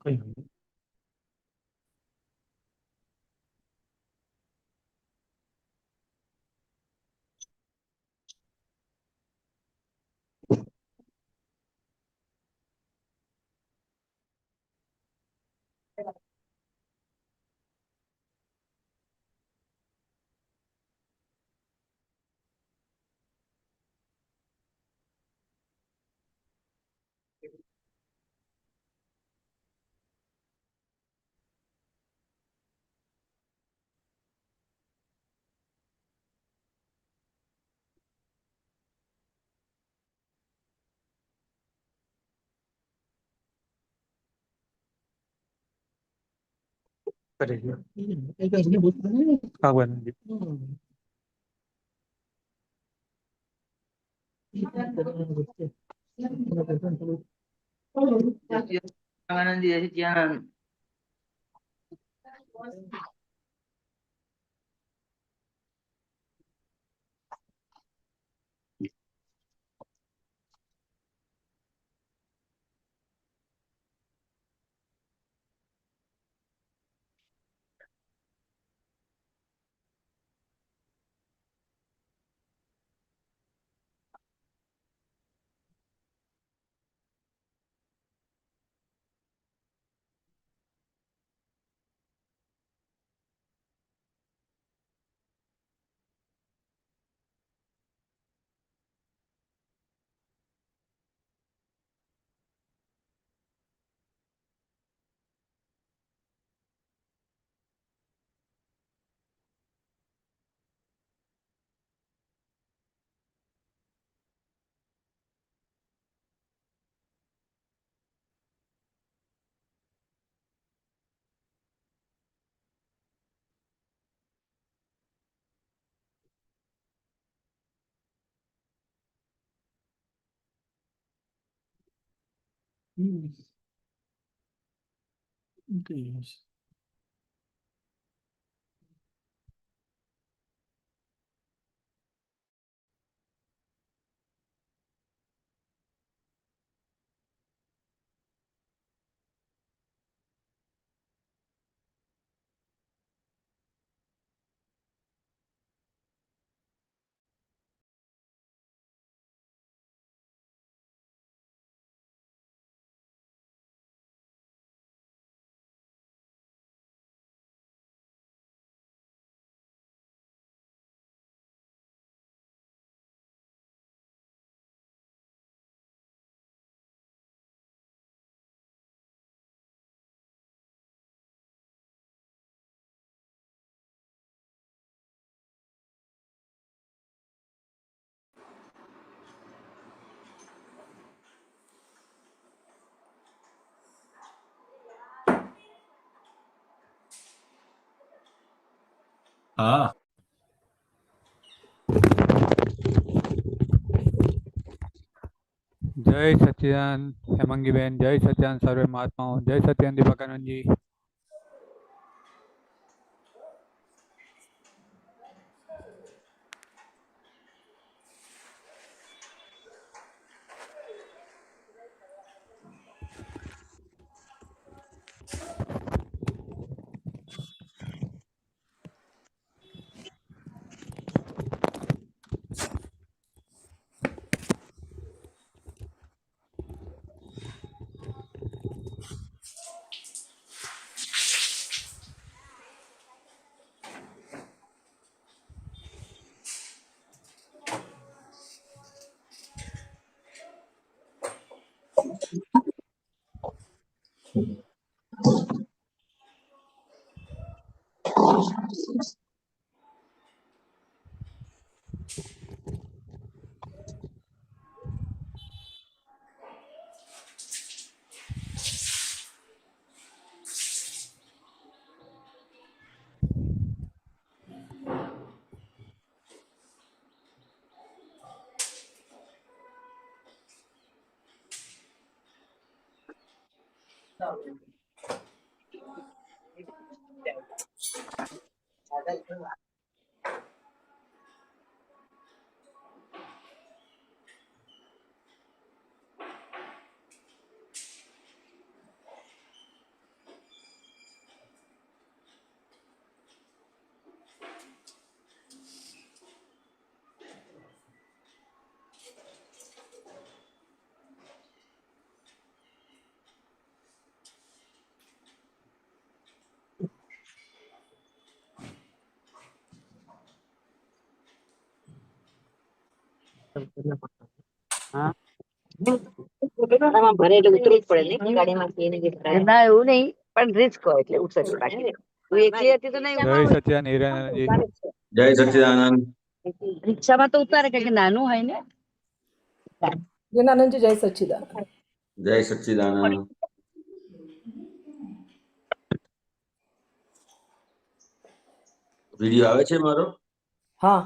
કઈ નહીં. કરી ગયો. ખબર નથી. આનંદ જ્ઞાન હા. જય સચ્ચિદાનંદ હેમાંગીબેન, જય સચ્ચિદાનંદ સર્વે મહાત્માઓ, જય સચ્ચિદાનંદ દીપકાનંદજી. આમાં ભરે એટલે ઉતરવું જ પડે નહીં ગાડીમાંથી એને જે ભરાય. ના એવું નહીં પણ રિસ્ક હોય એટલે ઉતરવું બાકી તું એકલી હતી તો નહીં જય સચ્ચિદાનંદ હિરેનાનંદજી. જય સચ્ચિદાનંદ. રિક્ષામાં તો ઉતારે કારણ કે નાનું હોય ને. હિરેનાનંદજી જય સચ્ચિદાનંદ. જય સચ્ચિદાનંદ. વિડિયો આવે છે મારો? હા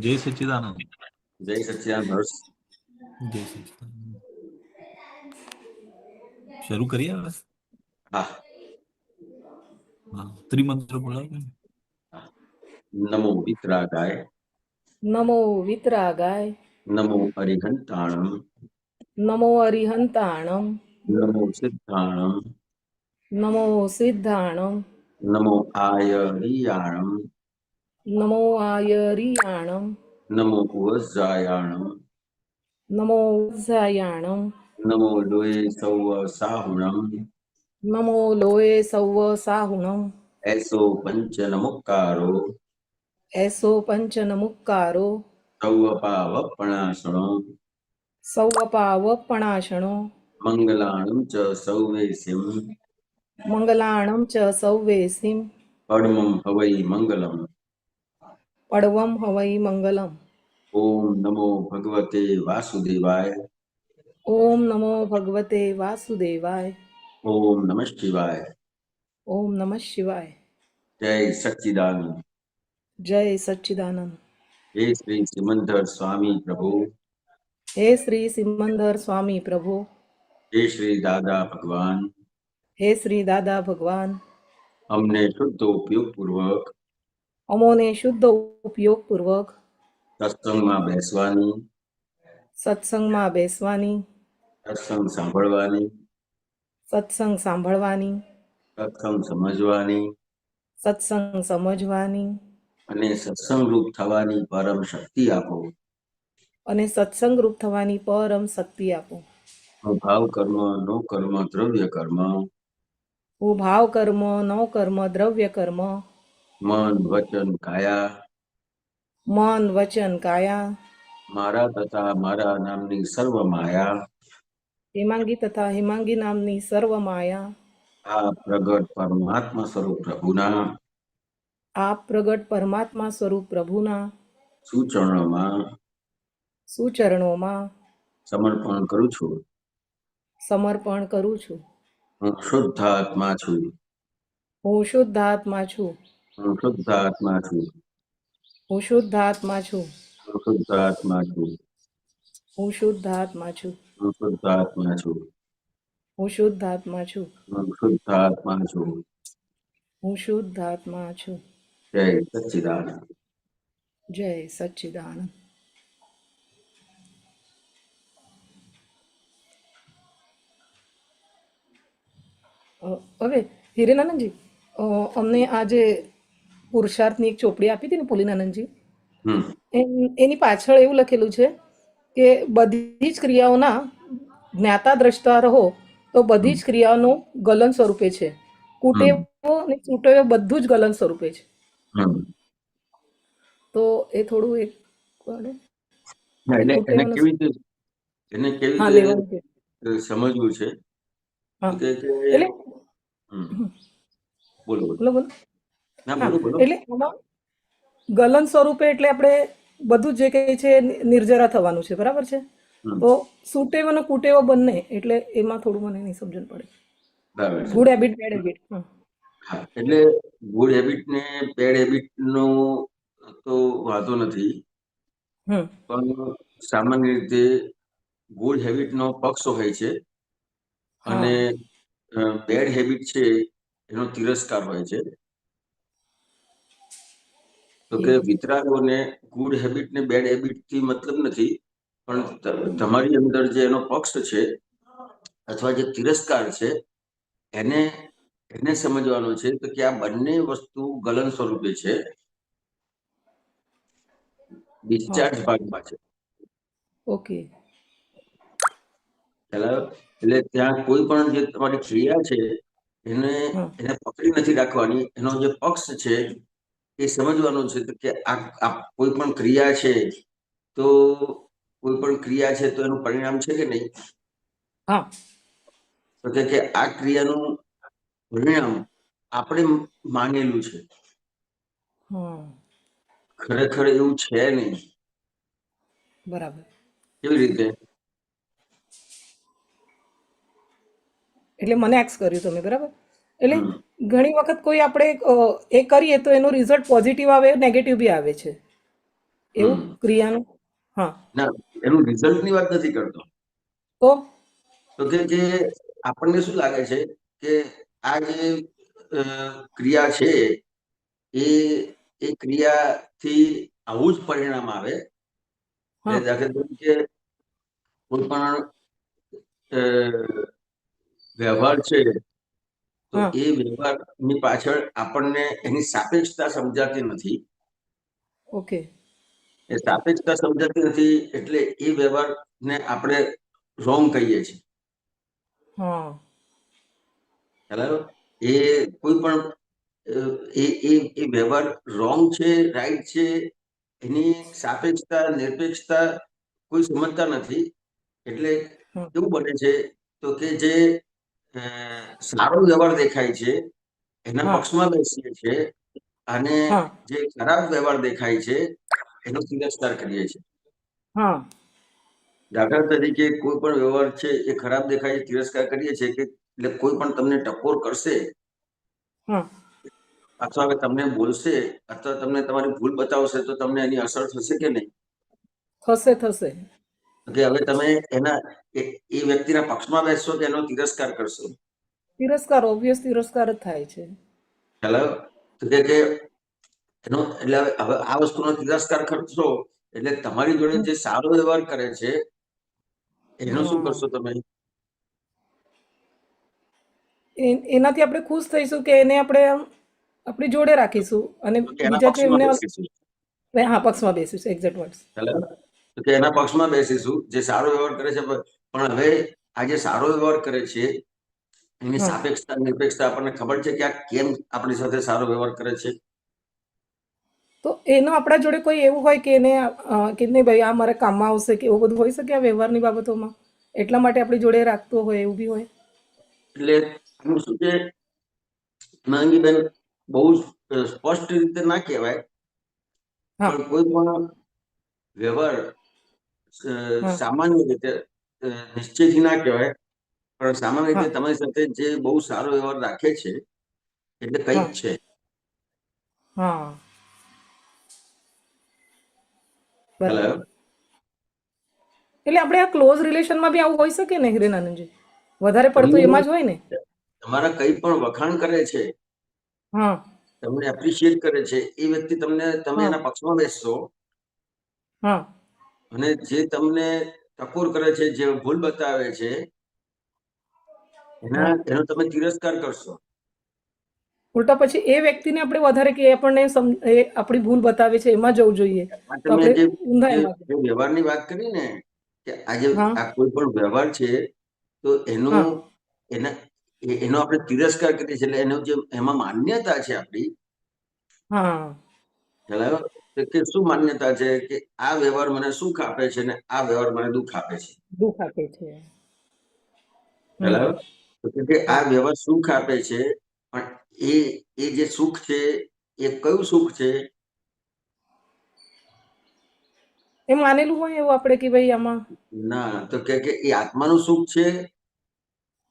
જય સચ્ચિદાનંદ. જય સચ્ચિદાનંદ હર્ષ. જય સચ્ચિદાનંદ. શરૂ કરીએ હવે? હા. હા, ત્રિમંત્ર બોલાવો. નમો વિતરાગાય. નમો વિતરાગાય. નમો અરિહંતાણમ. નમો અરિહંતાણમ. નમો સિદ્ધાણમ. નમો સિદ્ધાણમ. નમો આયરિયાણમ. નમો આયરિયાણમ. નમો વજ્જાયાણમ. નમો ઉઝાયાણમ. નમો લોય સૌ સાહુણમ. નમો લોય સૌ સાહુણમ. એસો પંચ નમુકારો. એસો પંચ નમુક્કારો. સૌ પાવપણાસણો. સૌપાવપણાશણો. મંગલાણમ ચ સૌવેસિમ. મંગલાણમ ચ સૌવેસિમ. પડમમ હવૈ મંગલમ. પડવમ હવૈ મંગલમ. ઓમ નમો ભગવતે વાસુદેવાય. ઓમ નમો ભગવતે વાસુદેવાય. ઓમ નમઃ શિવાય. ઓમ નમઃ શિવાય. જય સચ્ચિદાનંદ. જય સચ્ચિદાનંદ. હે શ્રી સિમંદર સ્વામી પ્રભુ. હે શ્રી સિમંદર સ્વામી પ્રભુ. હે શ્રી દાદા ભગવાન. હે શ્રી દાદા ભગવાન. અમને શુદ્ધ ઉપયોગ પૂર્વક અમોને શુદ્ધ ઉપયોગપૂર્વક સત્સંગમાં બેસવાની, સત્સંગમાં બેસવાની, સત્સંગ સાંભળવાની, સત્સંગ સાંભળવાની, સત્સંગ સમજવાની સત્સંગ સમજવાની અને સત્સંગરૂપ થવાની પરમ શક્તિ આપો. અને સત્સંગરૂપ થવાની પરમ શક્તિ આપો. હું ભાવ કર્મ, નો કર્મ, દ્રવ્ય કર્મ, હું ભાવ કર્મ, નો કર્મ, દ્રવ્ય કર્મ, મન, વચન, કાયા મન, વચન, કાયા મારા તથા મારા નામની સર્વ માયા હેમાંગી તથા હેમાંગી નામની સર્વ માયા આ પ્રગટ પરમાત્મા સ્વરૂપ પ્રભુના આ પ્રગટ પરમાત્મા સ્વરૂપ પ્રભુના સૂચનોમાં સુચરણોમાં સમર્પણ કરું છું. સમર્પણ કરું છું. હું શુદ્ધાત્મા છું. હું શુદ્ધાત્મા છું. હું શુદ્ધાત્મા છું. હું શુદ્ધાત્મા છું. હું શુદ્ધાત્મા છું. હું શુદ્ધાત્મા છું. હું શુદ્ધાત્મા છું. હું શુદ્ધાત્મા છું. હું શુદ્ધાત્મા છું. હું શુદ્ધાત્મા છું. જય સચ્ચિદાનંદ. જય સચ્ચિદાનંદ. હવે હિરેનાનંદજી, અમને આજે પુરુષાર્થની એક ચોપડી આપી હતી ને પુલિનાનંદજી, એની પાછળ એવું લખેલું છે કે બધી જ ક્રિયાઓના જ્ઞાતા દ્રષ્ટા રહો તો બધી જ ક્રિયાઓનું ગલન સ્વરૂપે છે. કુટેવો અને ચૂંટેવો બધું જ ગલન સ્વરૂપે છે. તો એ થોડું એક એને કેવી રીતે સમજવું છે? એટલે બોલો બોલો બોલો. ના બોલો બોલો. એટલે આમાં ગલન સ્વરૂપે એટલે આપણે બધું જે કહે છે નિર્જરા થવાનું છે, બરાબર છે? તો સુટેવ અને કુટેવો બંને, એટલે એમાં થોડું મને નહીં સમજણ પડે. Good habit, bad habit. હા, એટલે ગુડ હેબિટ ને બેડ હેબિટ નો તો વાંધો નથી, પણ સામાન્ય રીતે ગુડ હેબિટ નો પક્ષ હોય છે અને બેડ હેબિટ છે એનો તિરસ્કાર હોય છે. તો કે વિતરાગોને ગુડ હેબિટ ને બેડ હેબિટ થી મતલબ નથી, પણ તમારી અંદર જે એનો પક્ષ છે અથવા જે તિરસ્કાર છે એને એને સમજવાનું છે તો કે આ બંને વસ્તુ ગલન સ્વરૂપે છે, ડિસ્ચાર્જ ભાગમાં છે. ઓકે. એટલે ત્યાં કોઈ પણ જે તમારી ક્રિયા છે એને એને પકડી નથી રાખવાની, એનો જે પક્ષ છે એ સમજવાનો છે તો કે આ કોઈ પણ ક્રિયા છે તો કોઈ પણ ક્રિયા છે તો એનું પરિણામ છે કે નહીં? હા. તો કે આ ક્રિયાનું પરિણામ આપણે માનેલું છે, ખરેખર એવું છે નહીં. બરાબર. કેવી રીતે? એટલે મને એક્સ કર્યું તમે, બરાબર? એટલે ઘણી વખત કોઈ આપણે એ કરીએ તો એનો રિઝલ્ટ પોઝિટિવ આવે, નેગેટિવ બી આવે છે, એવું ક્રિયાનું. હા. ના, એનું રિઝલ્ટ ની વાત નથી કરતો. તો કે આપણને શું લાગે છે કે આ જે ક્રિયા છે એ ક્રિયાથી આવું જ પરિણામ આવે. દાખલા તરીકે કોઈ પણ વ્યવહાર છે તો એ વ્યવહારની પાછળ આપણને એની સાપેક્ષતા સમજાતી નથી. ઓકે. એ સાપેક્ષતા સમજાતી નથી એટલે એ વ્યવહારને આપણે રોંગ કહીએ છીએ. બરાબર? એ કોઈ પણ એ વ્યવહાર રોંગ છે, રાઈટ છે, એની સાપેક્ષતા નિરપેક્ષતા કોઈ સમજતા નથી. એટલે કેવું બને છે તો કે જે સારો વ્યવહાર દેખાય છે એના પક્ષમાં બેસીએ છીએ અને જે ખરાબ વ્યવહાર દેખાય છે એનો તિરસ્કાર કરીએ છીએ. દાખલા તરીકે કોઈ પણ વ્યવહાર છે એ ખરાબ દેખાય, તિરસ્કાર કરીએ છીએ કે એટલે કોઈ પણ તમને ટકોર કરશે અથવા તમને બોલશે અથવા તમને તમારી ભૂલ બતાવશે તો તમને એની અસર થશે કે નહીં? થશે. કે હવે તમે એના એ વ્યક્તિના પક્ષમાં બેસશો કે એનો તિરસ્કાર કરશો? તિરસ્કાર, ઓબ્વિયસ તિરસ્કાર જ થાય છે. હેલો, તો કે એનો એટલે હવે આ વસ્તુનો તિરસ્કાર કરશો એટલે તમારી જોડે જે સારો વ્યવહાર કરે છે એનો શું કરશો તમે? એનાથી આપણે ખુશ થઈશું કે એને આપણે આપણી જોડે રાખીશું અને બીજા જે એમને પક્ષમાં બેસીશું. Exact words. તો કે એના પક્ષમાં બેસીશું જે સારો વ્યવહાર કરે છે. પણ હવે આ જે સારો વ્યવહાર કરે છે એની સાપેક્ષતા નિરપેક્ષતા આપણને ખબર છે કે આ કેમ આપણી સાથે સારો વ્યવહાર કરે છે? તો એનો આપણા જોડે કોઈ એવું હોય કે એને કે નહીં ભાઈ આ મારા કામમાં આવશે કે એવું બધું હોઈ શકે આ વ્યવહારની બાબતોમાં, એટલા માટે આપણી જોડે રાખતો હોય એવું બી હોય. એટલે શું છે માંગીબેન, બહુ સ્પષ્ટ રીતે ના કહેવાય પણ કોઈ પણ વ્યવહાર સામાન્ય રીતે નિશ્ચયથી ના કહેવાય પણ સામાન્ય રીતે તમારી સાથે જે બહુ સારો વ્યવહાર રાખે છે એટલે કંઈક છે. બરાબર. એટલે આપણે આ ક્લોઝ રિલેશનમાં બી આવું હોઈ શકે ને હિરેનાનંદજી? વધારે પડતું એમાં જ હોય ને? તમારા કંઈ પણ વખાણ કરે છે, તમને એપ્રિશિએટ કરે છે, એ વ્યક્તિ તમે એના પક્ષમાં બેસશો અને જે તમને ટકોર કરે છે, જે ભૂલ બતાવે છે એનો તમે તિરસ્કાર કરશો. ઉલટા પછી એ વ્યક્તિને આપણે વધારે કે આપણને આપણી ભૂલ બતાવે છે એમાં જવું જોઈએ. તમે જે વ્યવહારની વાત કરી ને કે આજે આ કોઈ પણ વ્યવહાર છે તો એનો આપણે તિરસ્કાર કરીએ છીએ એટલે એનો જે એમાં માન્યતા છે આપણી, કે શું માન્યતા છે કે આ વ્યવહાર મને સુખ આપે છે ને આ વ્યવહાર મને દુઃખ આપે છે. કે આ વ્યવહાર સુખ આપે છે પણ એ જે સુખ છે એ કયું સુખ છે? એ માનેલું હોય એવું આપણે કે ભાઈ આમાં ના, તો કે એ આત્માનું સુખ છે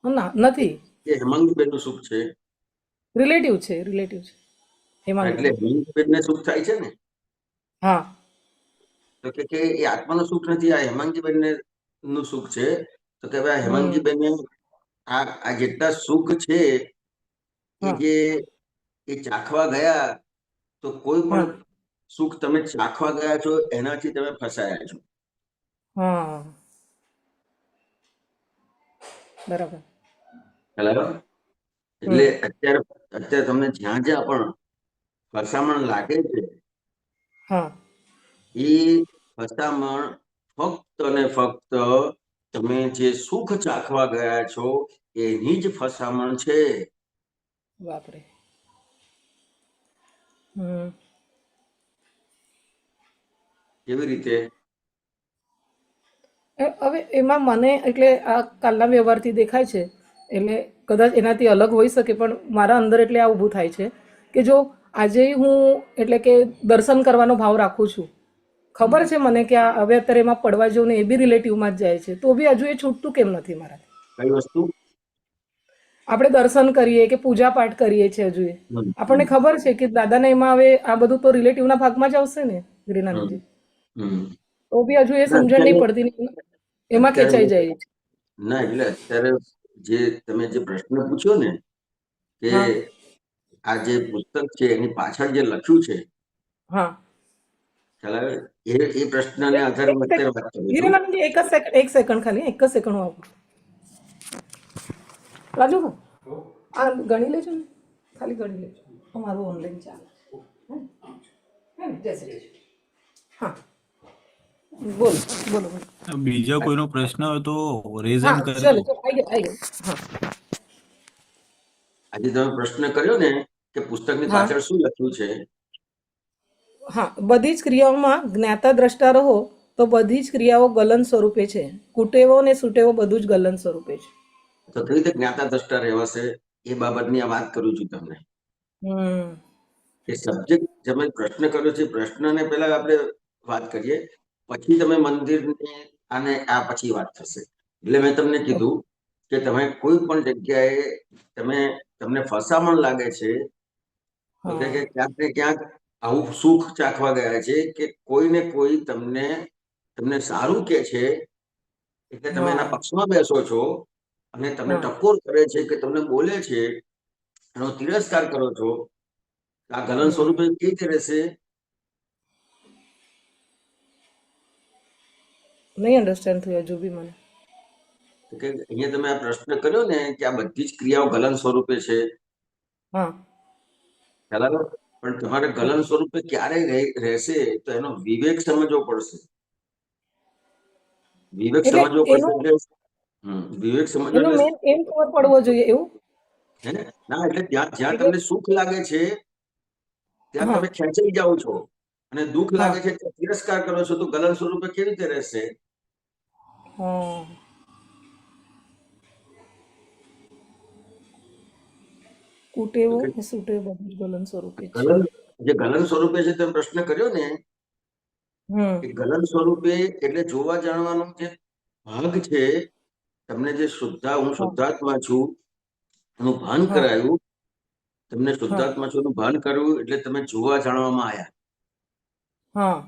નથી, એ હેમાંગીબેન નું સુખ છે. રિલેટિવ છે. એટલે હેમાંગીબેનને સુખ થાય છે ને? તો કે એ આત્માનું સુખ નથી, આ હેમાંગીબેન નું સુખ છે. તો કે ભાઈ હેમાંગીબેન આ જેટલા સુખ છે એ ચાખવા ગયા તો કોઈ પણ સુખ તમે ચાખવા ગયા છો એનાથી તમે ફસાયા છો. હા બરાબર. બરાબર? એટલે અત્યારે તમને જ્યાં જ્યાં પણ ફસામણ લાગે છે હા એ ફસામણ ફક્ત ને ફક્ત તમે જે સુખ ચાખવા ગયા છો એની જ ફસામણ છે. બાપરે. કેવી રીતે? હવે એમાં મને એટલે આ કાલના વ્યવહારથી દેખાય છે એટલે કદાચ એનાથી અલગ હોઈ શકે પણ મારા અંદર એટલે આ ઊભું થાય છે કે જો આજે હું એટલે કે દર્શન કરવાનો ભાવ રાખું છું, ખબર છે મને કે આ હવે અત્યારે એમાં પડવા જેવું ને એ બી રિલેટિવમાં જ જાય છે, તો બી હજુ એ છૂટતું કેમ નથી મારાથી? કઈ વસ્તુ? આપણે દર્શન કરીએ કે પૂજા પાઠ કરીએ છીએ હજુ આપણને ખબર છે કે દાદાને એમાં હવે આ બધું તો રિલેટિવના ભાગમાં જ આવશે ને ગિરિનાનંદજી, તો બી હજુ એ સમજણ નહીં પડતી એમાં ખેંચાઈ જાય છે. ના એટલે અત્યારે જે તમે જે પ્રશ્ન પૂછ્યો ને કે આ જે પુસ્તક છે એની પાછળ જે લખ્યું છે હા ખ્યાલ આવે એ પ્રશ્નને આધારે હું અત્યારે વાત કરું છું. ગિરિનાનંદજી એક સેકન્ડ ખાલી એક જ સેકન્ડ હું આવું. રાજુ આ ગણી લેજો ને, ખાલી ગણી લેજો, અમારું ઓનલાઈન ચાલે. જય શ્રી કૃષ્ણ. હા બોલો બોલો બોલો. બીજા કોઈનો પ્રશ્ન હોય તો રેઝ હા હેન્ડ ચલો કરી ચલો આવી ગયો. હા આજે તમે પ્રશ્ન કર્યો ને કે પુસ્તકની પાછળ શું લખ્યું છે, હા બધી જ ક્રિયાઓમાં જ્ઞાતા દ્રષ્ટા રહો તો બધી જ ક્રિયાઓ ગલન સ્વરૂપે છે, કુટેવો ને સુટેવો બધું જ ગલન સ્વરૂપે છે. તો કેવી રીતે જ્ઞાતા દ્રષ્ટા રહેવાશે એ બાબતની આ વાત કરું છું તમને. એ સબ્જેક્ટ તમે પ્રશ્ન કર્યો છે, પ્રશ્નને પહેલા આપણે વાત કરીએ પછી તમે મંદિરની અને આ પછી વાત થશે. એટલે મેં તમને કીધું કે તમે કોઈ પણ જગ્યાએ તમને ફસામણ લાગે છે તો કે ક્યાંક ને ક્યાંક આવું સુખ ચાખવા ગયા છે કે કોઈને કોઈ તમને સારું કે છે એટલે તમે એના પક્ષમાં બેસો છો અને તમને ટકોર કરે છે કે તમને બોલે છે એનો તિરસ્કાર કરો છો. આ ગલન સ્વરૂપે કેવી રીતે રહેશે? નહીં અન્ડરસ્ટેન્ડ થયું હજુ બી મને. કે અહીંયા તમે આ પ્રશ્ન કર્યો ને કે આ બધી જ ક્રિયાઓ ગલન સ્વરૂપે છે, ખ્યાલ આવ્યો? પણ તમારે ગલન સ્વરૂપે ક્યારે રહેશે તો એનો વિવેક સમજવો પડશે. વિવેક સમજવો પડશે એટલે વિવેક સમજવો એનો મેન એમ ખબર પડવો જોઈએ એવું હે ને? ના એટલે જ્યાં તમને સુખ લાગે છે ત્યાં તમે ખેંચાઈ જાઓ છો અને દુઃખ લાગે છે ત્યાં તિરસ્કાર કરો છો, તો ગલન સ્વરૂપે કેવી રીતે રહેશે? કુટેવો ને સુટેવો બધું જ ગલન સ્વરૂપે છે. જે ગલન સ્વરૂપે છે તમે પ્રશ્ન કર્યો ને એ ગલન સ્વરૂપે એટલે જોવા જાણવાનો જે ભાગ છે, તમને જે હું શુદ્ધાત્મા છું એનું ભાન કરાયું, તમને શુદ્ધાત્મા છું એનું ભાન કર્યું એટલે તમે જોવા જાણવામાં આવ્યા.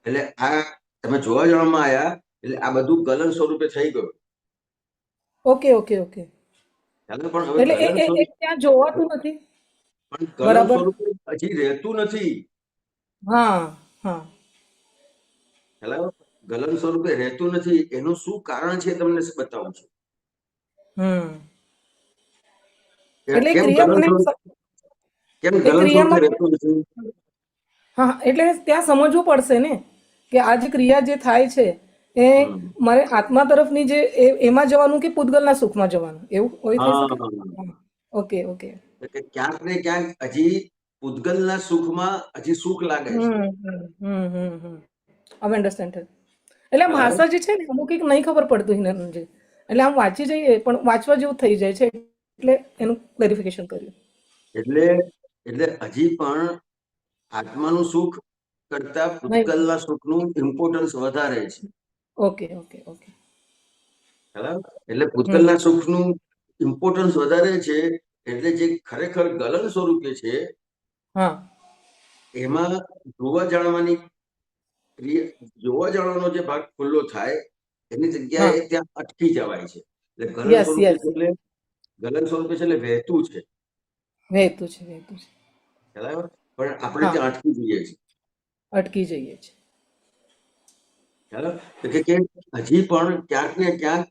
એટલે આ તમે જોવા જાણવામાં આવ્યા એટલે આ બધું ગલન સ્વરૂપે થઈ ગયું. Okay okay okay. પણ હવે એટલે ત્યાં જોવાતું નથી પણ ગલન સ્વરૂપે હજી રહેતું નથી. ગલન સ્વરૂપે રહેતું નથી એનું શું કારણ છે તમને બતાવું છું. કેમ ગલન સ્વરૂપે રહેતું નથી? હા એટલે ત્યાં સમજવું પડશે ને કે આ જે ક્રિયા જે થાય છે એ મારે આત્મા તરફની જે એમાં જવાનું કે પૂતગલના સુખમાં જવાનું એવું હોય થઈ શકે. Okay okay. ક્યાંક ને ક્યાંક હજી પૂતગલના સુખમાં હજી સુખ લાગે છે. હવે અન્ડરસ્ટેન્ડ થયું. એટલે ભાષા જે છે ને અમુક એક નહીં ખબર પડતું હિનાનંદજી, એટલે આમ વાંચી જઈએ પણ વાંચવા જેવું થઈ જાય છે એટલે એનું ક્લેરિફિકેશન કર્યું. એટલે હજી પણ આત્માનું સુખ કરતા પૂતગલના સુખનું ઇમ્પોર્ટન્સ વધારે છે. Okay okay okay. એટલે પૂતગલના સુખનું ઇમ્પોર્ટન્સ વધારે છે એટલે જે ખરેખર ગલન સ્વરૂપે છે એમાં જોવા જાણવાનો જે ભાગ ખુલ્લો થાય એની જગ્યાએ ત્યાં અટકી જવાય છે. એટલે ગલન સ્વરૂપે છે એટલે વહેતું છે. વહેતું છે. એટલે પણ આપણે હા. ત્યાં અટકી જઈએ છીએ. અટકી જઈએ છીએ. ખ્યાલ આવ્યો? તો કે હજી પણ ક્યાંક ને ક્યાંક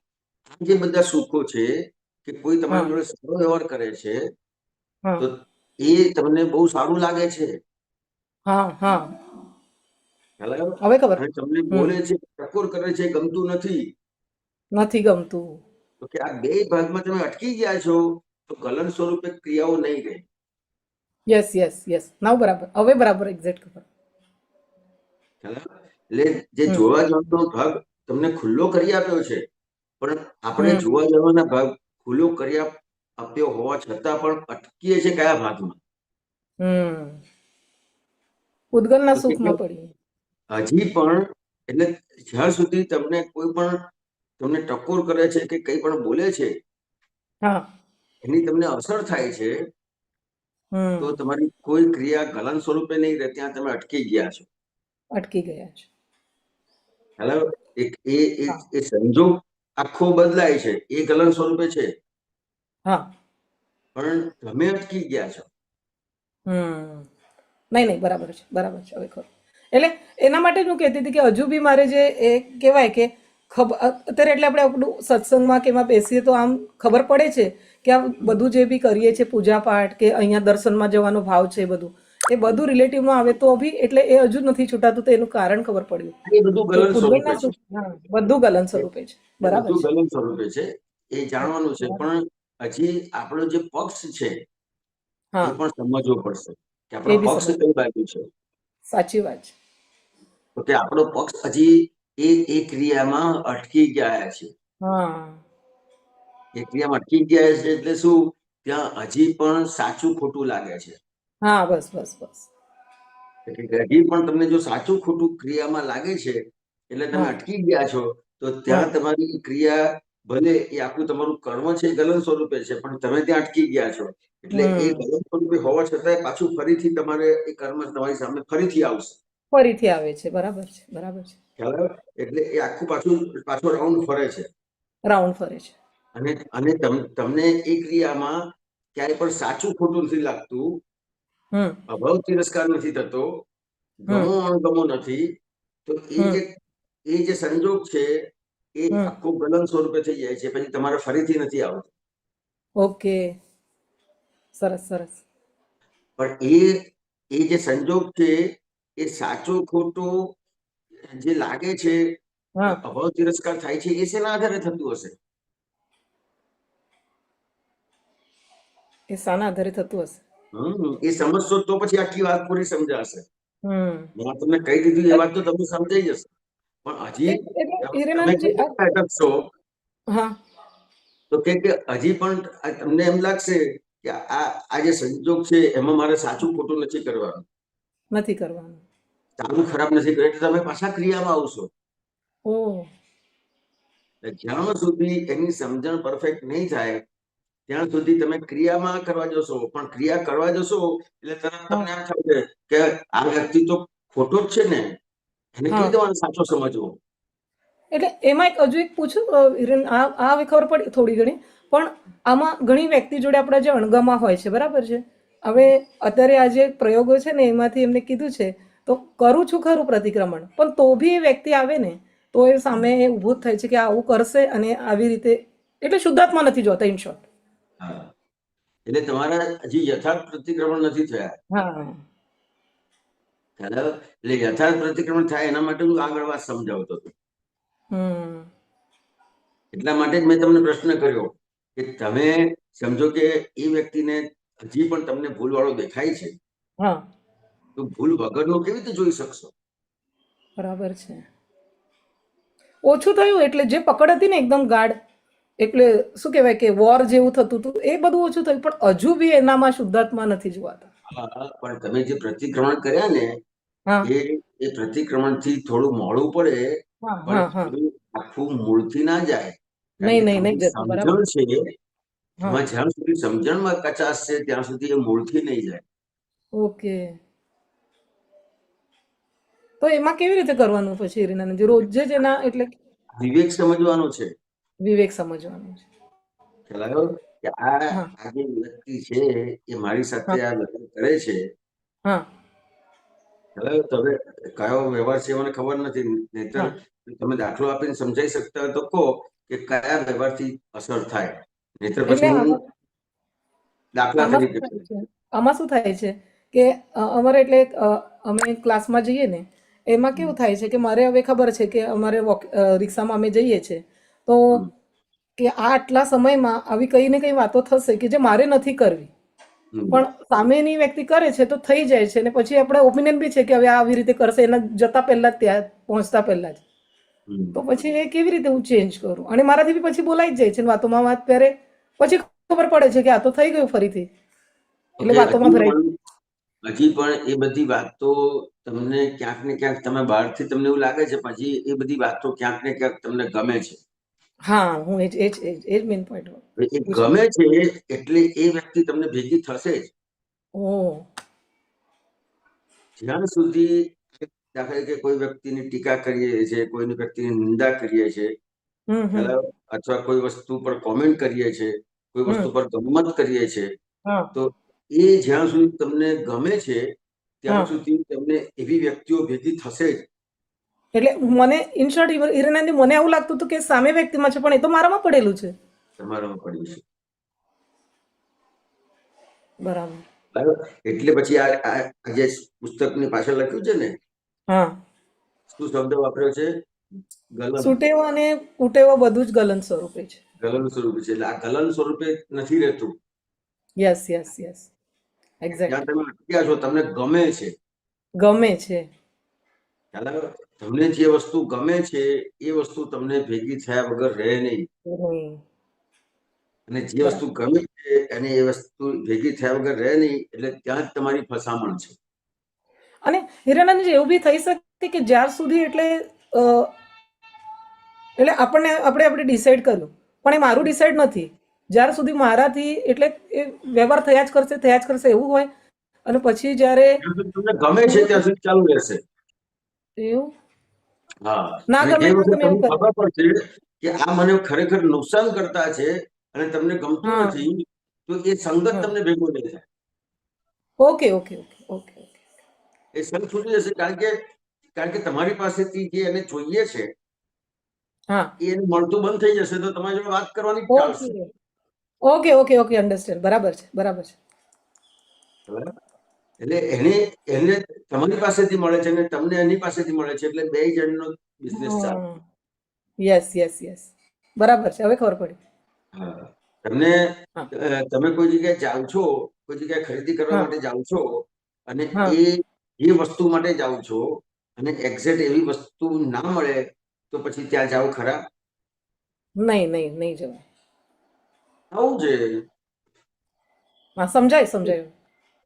આ જે બધા સુખો છે કે કોઈ તમારી હા જોડે સારો વ્યવહાર કરે છે હા તો એ તમને બહુ સારું લાગે છે. હા હા ખ્યાલ આવ્યો? હવે ખબર. અને તમને હમ બોલે છે, ટકોર કરે છે, ગમતું નથી. નથી ગમતું. તો કે આ બે ભાગમાં તમે અટકી ગયા છો તો ગલન સ્વરૂપે ક્રિયાઓ નહીં રહે. યસ યસ યસ નાવ બરાબર, હવે બરાબર એક્ઝેક્ટ ખબર. ખ્યાલ આવ્યો? એટલે જે હમ જોવા જવાનો ભાગ તમને ખુલ્લો કરી આપ્યો છે, પણ આપણે હમ જોવા જવાના ભાગ ખુલ્લો કરી આપ્યો હોવા છતાં પણ અટકીએ છીએ કયા ભાગમાં? હમ ઉદ્ગલના તો કે સુખમાં પડી. હજી પણ, એટલે જ્યાં સુધી તમને કોઈ પણ તમને ટકોર કરે છે કે કંઈ પણ બોલે છે હા એની તમને અસર થાય છે તો હમ તમારી કોઈ ક્રિયા ગલન સ્વરૂપે નહીં રહે, ત્યાં તમે અટકી ગયા છો. અટકી ગયા છે. ખ્યાલ આવ્યો? એક એ એ હા એ સંજોગ આખો બદલાય છે, એ ગલન સ્વરૂપે છે, હા પણ તમે અટકી ગયા છો. હમ નહીં નહીં બરાબર છે, બરાબર છે, હવે ખરું. એટલે એના માટે જ હું કહેતી હતી કે હજુ બી મારે જે એ કહેવાય કે અત્યારે એટલે આપણે આપણું સત્સંગમાં કે એમાં બેસીએ તો આમ ખબર પડે છે કે આ બધું જે બી કરીએ છીએ પૂજા પાઠ કે અહીંયા દર્શનમાં જવાનો ભાવ છે એ બધું રિલેટિવમાં આવે તો બી એટલે એ હજુ નથી છૂટાતું, તો એનું કારણ ખબર પડ્યું એ બધું કે ગલન સ્વરૂપે પૂર્વજના છે. સુખ, હા બધું ગલન સ્વરૂપે છે. એ બરાબર બધું છે. ગલન સ્વરૂપે છે, એ જાણવાનું છે. પણ હજી આપણો જે પક્ષ છે એ હા પણ સમજવો પડશે કે એ આપણો બી પક્ષ સમજ, કઈ બાજુ છે. સાચી વાત છે. તો કે આપણો પક્ષ હજી એ ક્રિયામાં અટકી ગયા છે. હા એ ક્રિયામાં અટકી ગયા છે એટલે શું? ત્યાં હજી પણ સાચું ખોટું લાગે છે. હા બસ બસ બસ. એટલે કે હજી પણ તમને જો સાચું ખોટું ક્રિયામાં લાગે છે એટલે તમે હા અટકી ગયા છો. તો હા ત્યાં તમારી ક્રિયા ભલે એ આખું તમારું કર્મ છે એ ગલન સ્વરૂપે છે, પણ તમે ત્યાં અટકી ગયા છો. એટલે એ હમ ગલન સ્વરૂપે હોવા છતાંય પાછું ફરીથી તમારે એ કર્મ તમારી સામે ફરીથી આવશે. ફરીથી આવે છે. બરાબર છે, બરાબર છે. ખ્યાલ આવ્યો? એટલે એ આખું પાછો રાઉન્ડ ફરે છે. રાઉન્ડ ફરે છે. અને અને તમને એ ક્રિયામાં ક્યારેય પણ સાચું ખોટું નથી લાગતું, હમ અભાવ તિરસ્કાર નથી થતો, હમ ગમો અણગમો નથી. તો હમ એ જે સંજોગ છે એ હમ આખું ગલન સ્વરૂપે થઈ જાય છે, પછી તમારે ફરીથી નથી આવતું. ઓકે, સરસ સરસ. પણ એ જે સંજોગ છે એ સાચો ખોટો જે લાગે છે, હા અભાવ તિરસ્કાર થાય છે, એ શેના આધારે થતું હશે? એ શાના આધારે થતું હશે? એ સમજશો તો પછી આખી વાત પૂરી સમજાશે. હમ મેં તમને કહી દીધું એ વાત તો તમને સમજાઈ જશે. પણ હજી એટલે તમે હિરેનાનંદજી અટકશો હા તો કે હજી પણ તમને એમ લાગશે કે આ જે સંજોગ છે એમાં મારે સાચું ખોટું નથી કરવાનું, નથી કરવાનું. સારું ખરાબ નથી કરવાનું, એટલે તમે પાછા ક્રિયામાં આવશો. ઓ જ્યાં સુધી એની સમજણ પરફેક્ટ નહીં થાય ત્યાં સુધી તમે ક્રિયામાં કરવા જશો. પણ ક્રિયા કરવા જશો એટલે તરત હા તમને એમ થશે કે આ વ્યક્તિ તો ખોટો જ છે ને, એને હા કેવી રીતે સાચો સમજવો? એટલે એમાં એક હજુ એક પૂછું હિરેન, આ હવે ખબર પડી થોડી ઘણી, પણ આમાં ઘણી વ્યક્તિ જોડે આપણા જે અણગમા હોય છે, બરાબર છે. હવે અત્યારે આ જે પ્રયોગો છે ને એમાંથી એમને કીધું છે તો કરું છું ખરું પ્રતિક્રમણ, પણ તો બી એ વ્યક્તિ આવે ને તો એ સામે એ ઊભું જ થાય છે કે આવું કરશે અને આવી રીતે, એટલે શુદ્ધાત્મા નથી જોતા ઇન શોર્ટ. હા, એટલે તમારા હજી યથાર્થ પ્રતિક્રમણ નથી થયા. હા ખ્યાલ આવ્યો? એટલે યથાર્થ પ્રતિક્રમણ થાય એના માટે હું આગળ વાત સમજાવતો હતો. હમ એટલા માટે જ મેં તમને પ્રશ્ન કર્યો કે તમે સમજો કે એ વ્યક્તિને હજી પણ તમને ભૂલવાળો દેખાય છે, હા તો ભૂલ વગરનો કેવી રીતે જોઈ શકશો? બરાબર છે. ઓછું થયું એટલે જે પકડ હતી ને એકદમ ગાઢ, એટલે શું કહેવાય કે વોર જેવું થતું હતું એ બધું ઓછું થયું, પણ હજુ બી એનામાં શુદ્ધાત્મા નથી જોવાતા. હા, પણ તમે જે પ્રતિક્રમણ કર્યા ને હા એ પ્રતિક્રમણથી થોડું મોડું પડે, હા પણ હા હા આખું મૂળથી ના જાય. કારણ નહીં કે નહીં નહીં તમારી જતું, બરાબર. સમજણ છે હા એમાં જ્યાં સુધી સમજણમાં કચાશ છે ત્યાં સુધી એ મૂળથી નહીં જાય. ઓકે, તો એમાં કેવી રીતે કરવાનું પછી હિરેનાનંદજી? રોજે જ એના એટલે વિવેક સમજવાનો છે. વિવેક સમજવાનું છે. ખ્યાલ આવ્યો? કે આ હા આ જે વ્યક્તિ છે એ મારી સાથે હા આ લગ્ન કરે છે હા હવે તમે કયો વ્યવહાર છે મને ખબર નથી, નહીતર હા તમે દાખલો આપીને સમજાઈ શકતા હોય તો કહો કે કયા વ્યવહારથી અસર થાય, નહીતર એટલે પછી હું દાખલા આમાં તરીકે શું થાય છે આમાં શું થાય છે કે અમારે એટલે અમે ક્લાસમાં જઈએ ને એમાં કેવું થાય છે કે મારે હવે ખબર છે કે અમારે રિક્ષામાં અમે જઈએ છીએ તો હમ, કે આ આટલા સમયમાં આવી કઈ ને કઈ વાતો થશે કે જે મારે નથી કરવી, હમ, પણ સામેની વ્યક્તિ કરે છે તો થઈ જાય છે ને પછી આપણે ઓપિનિયન બી છે કે હવે આ આવી રીતે કરશે એના જતા પહેલા જ ત્યાં પહોંચતા પહેલા જ, હમ. તો પછી એ કેવી રીતે હું ચેન્જ કરું, અને મારાથી બી પછી બોલાઈ જ જાય છે ને વાતોમાં વાત ત્યારે પછી ખબર પડે છે કે આ તો થઈ ગયું ફરીથી, એટલે ઓકે, વાતોમાં ભરાઈ હજી પણ એ બધી વાતો તમને ક્યાંક ને ક્યાંક, તમે બહારથી તમને એવું લાગે છે, પછી એ બધી વાતો ક્યાંક ને ક્યાંક તમને ગમે છે. હા હું એ જ મેઇન પોઈન્ટ એ પૂછું. ગમે છે એટલે એ વ્યક્તિ તમને ભેગી થશે જ. ઓ જ્યાં સુધી દાખલા તરીકે કોઈ વ્યક્તિની ટીકા કરીએ છીએ, કોઈની વ્યક્તિની નિંદા કરીએ છીએ, હમ હમ અથવા કોઈ વસ્તુ પર કોમેન્ટ કરીએ છીએ, કોઈ વસ્તુ હમ પર ગમત કરીએ છીએ, હા તો એ જ્યાં સુધી તમને ગમે છે ત્યાં હા સુધી તમને એવી વ્યક્તિઓ ભેગી થશે જ. એટલે મને ઇન શોર્ટ હિરેનાની મને એવું લાગતું હતું કે સામે વ્યક્તિમાં છે પણ એ તો મારામાં પડેલું છે. તમારામાં પડ્યું છે. બરાબર. બરાબર, એટલે પછી આ જે પુસ્તકની પાછળ લખ્યું છે ને, હા શું શબ્દ વાપર્યો છે? ગલન. સુટેવો અને કુટેવો બધું જ ગલન સ્વરૂપે છે. ગલન સ્વરૂપે છે, એટલે આ ગલન સ્વરૂપે નથી રહેતું. યસ જ્યાં એક્ઝેક્ટ તમે અટક્યા છો તમને ગમે છે, ગમે છે. ખ્યાલ આવ્યો? તમને જે વસ્તુ ગમે છે એ વસ્તુ તમને ભેગી થયા વગર રહે નહીં, હમ, અને જે વસ્તુ બરાબર. ગમે છે અને એ વસ્તુ ભેગી થયા વગર રહે નહીં, એટલે ત્યાં જ તમારી ફસામણ છે. અને હિરાનંદજી એવું બી થઈ શકે કે જ્યાર સુધી એટલે આપણે ડિસાઈડ કર્યું પણ એ મારું ડિસાઈડ નથી, જ્યાર સુધી મારાથી એટલે એ વ્યવહાર થયા જ કરશે એવું હોય, અને પછી જ્યારે જ્યાં સુધી તમને ગમે છે ત્યાં સુધી ચાલુ રહેશે. એવું હા, ના અને ગમે જે ના વખત ગમે એવું તમને કરે. ખબર પડશે કે આ મને ખરેખર નુકસાન કરતા છે અને તમને ગમતું હા નથી, તો એ સંગત હા તમને ભેગો નહીં થાય. Okay okay okay okay okay એ સંગ છૂટી જશે, કારણ કે તમારી પાસેથી જે એને જોઈએ છે હા એ એને મળતું બંધ થઈ જશે, તો તમારી જોડે વાત કરવાની જ ઓકે ટાળશે. Okay okay okay understand. બરાબર છે બરાબર છે. બરાબર? એટલે એને તમારી પાસેથી મળે છે અને તમને એની પાસેથી મળે છે, એટલે બે જણનો બિઝનેસ ચાલે. યસ બરાબર છે, હવે ખબર પડી. હા, તમને હા તમે કોઈ જગ્યાએ જાઓ છો, કોઈ જગ્યાએ ખરીદી કરવા હા માટે જાઓ છો, અને હા એ વસ્તુ માટે જાઓ છો, અને એક્ઝેક્ટ એવી વસ્તુ ના મળે તો પછી ત્યાં જાઓ ખરા? નહીં જવું. આવું છે. હા સમજાયું.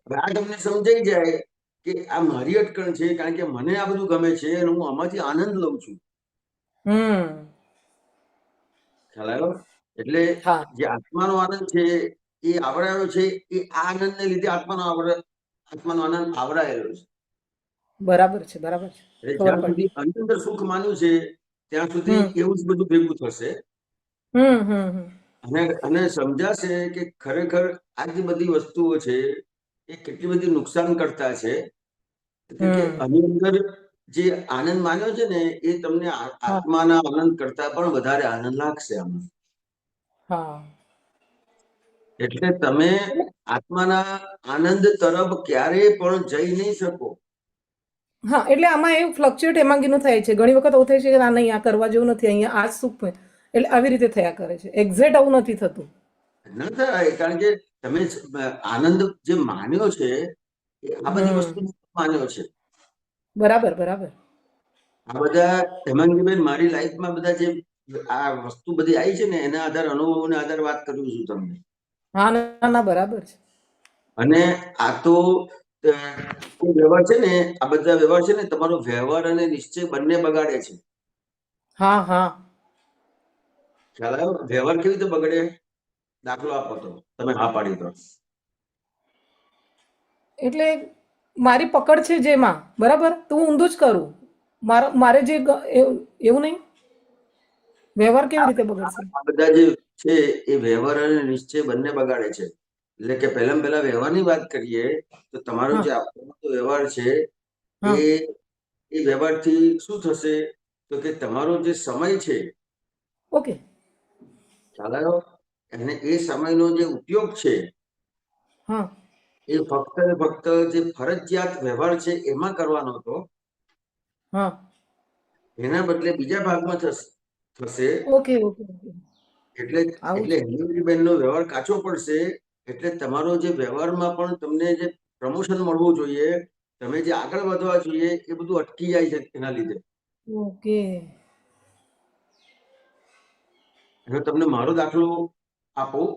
હવે આ તમને સમજાઈ જાય કે આ મારી અટકણ છે, કારણ કે મને આ બધું ગમે છે અને હું આમાંથી આનંદ લઉં છું. હમ ખ્યાલ આવ્યો? એટલે હા જે આત્માનો આનંદ છે એ આવરાયો છે, એ આ આનંદને લીધે આત્માનો આનંદ આવરાયેલો છે. બરાબર છે એટલે ખબર જ્યાં પડી. સુધી અંદર સુખ માન્યું છે ત્યાં સુધી હમ એવું જ બધું ભેગું થશે, હમ અને સમજાશે કે ખરેખર આ જે બધી વસ્તુઓ છે એ કેટલી બધી નુકસાન કરતા છે, કે હમ આની અંદર જે આનંદ માન્યો છે ને એ તમને હા આત્માના આનંદ કરતા પણ વધારે આનંદ લાગશે આમાં. હા એટલે તમે આત્માના આનંદ તરફ ક્યારેય પણ જઈ નહીં શકો. હા એટલે આમાં એવું ફ્લક્ચ્યુએટ હેમાંગીનું થાય છે, ઘણી વખત એવું થાય છે કે ના નહીં આ કરવા જેવું નથી, અહીંયા આ જ સુખ છે. એટલે આવી રીતે થયા કરે છે, એક્ઝેક્ટ આવું નથી થતું. ન થાય, કારણ કે તમે આનંદ જે માન્યો છે એ આ બધી હમ વસ્તુ માન્યો છે. બરાબર. આ બધા હેમાંગીબેન મારી લાઈફમાં બધા જે આ વસ્તુ બધી આવી છે ને એના આધાર અનુભવોના આધાર વાત કરું છું તમને. હા ના બરાબર છે. અને આ તો વ્યવહાર છે ને, આ બધા વ્યવહાર છે ને તમારો વ્યવહાર અને નિશ્ચય બંને બગાડે છે. હા ખ્યાલ આવ્યો? વ્યવહાર કેવી રીતે બગડે? દાખલો આપો તો તમે હા પાડી દો. એટલે મારી પકડ છે જેમાં, બરાબર, તો હું ઊંધું જ કરું. મારે જે એવું નહીં, વ્યવહાર કેવી રીતે બગડશે? આ બધા જે છે એ વ્યવહાર અને નિશ્ચય બંને બગાડે છે. એટલે કે પહેલા વ્યવહારની વાત કરીએ તો તમારો જે આપવાનો વ્યવહાર છે હા એ વ્યવહારથી શું થશે તો કે તમારો જે સમય છે ઓકે ખ્યાલ આવ્યો અને એ સમયનો જે ઉપયોગ છે હા એ ફક્ત ને ફક્ત જે ફરજિયાત વ્યવહાર છે એમાં કરવાનો હતો, હા એના બદલે બીજા ભાગમાં થશે. ઓકે ઓકે ઓકે એટલે આવું એટલે છે. હેમંગીબેનનો વ્યવહાર કાચો પડશે. એટલે તમારો જે વ્યવહારમાં પણ તમને જે પ્રમોશન મળવું જોઈએ, તમે જે આગળ વધવા જોઈએ એ બધું અટકી જાય છે એના લીધે. ઓકે હવે તમને મારો દાખલો આપું.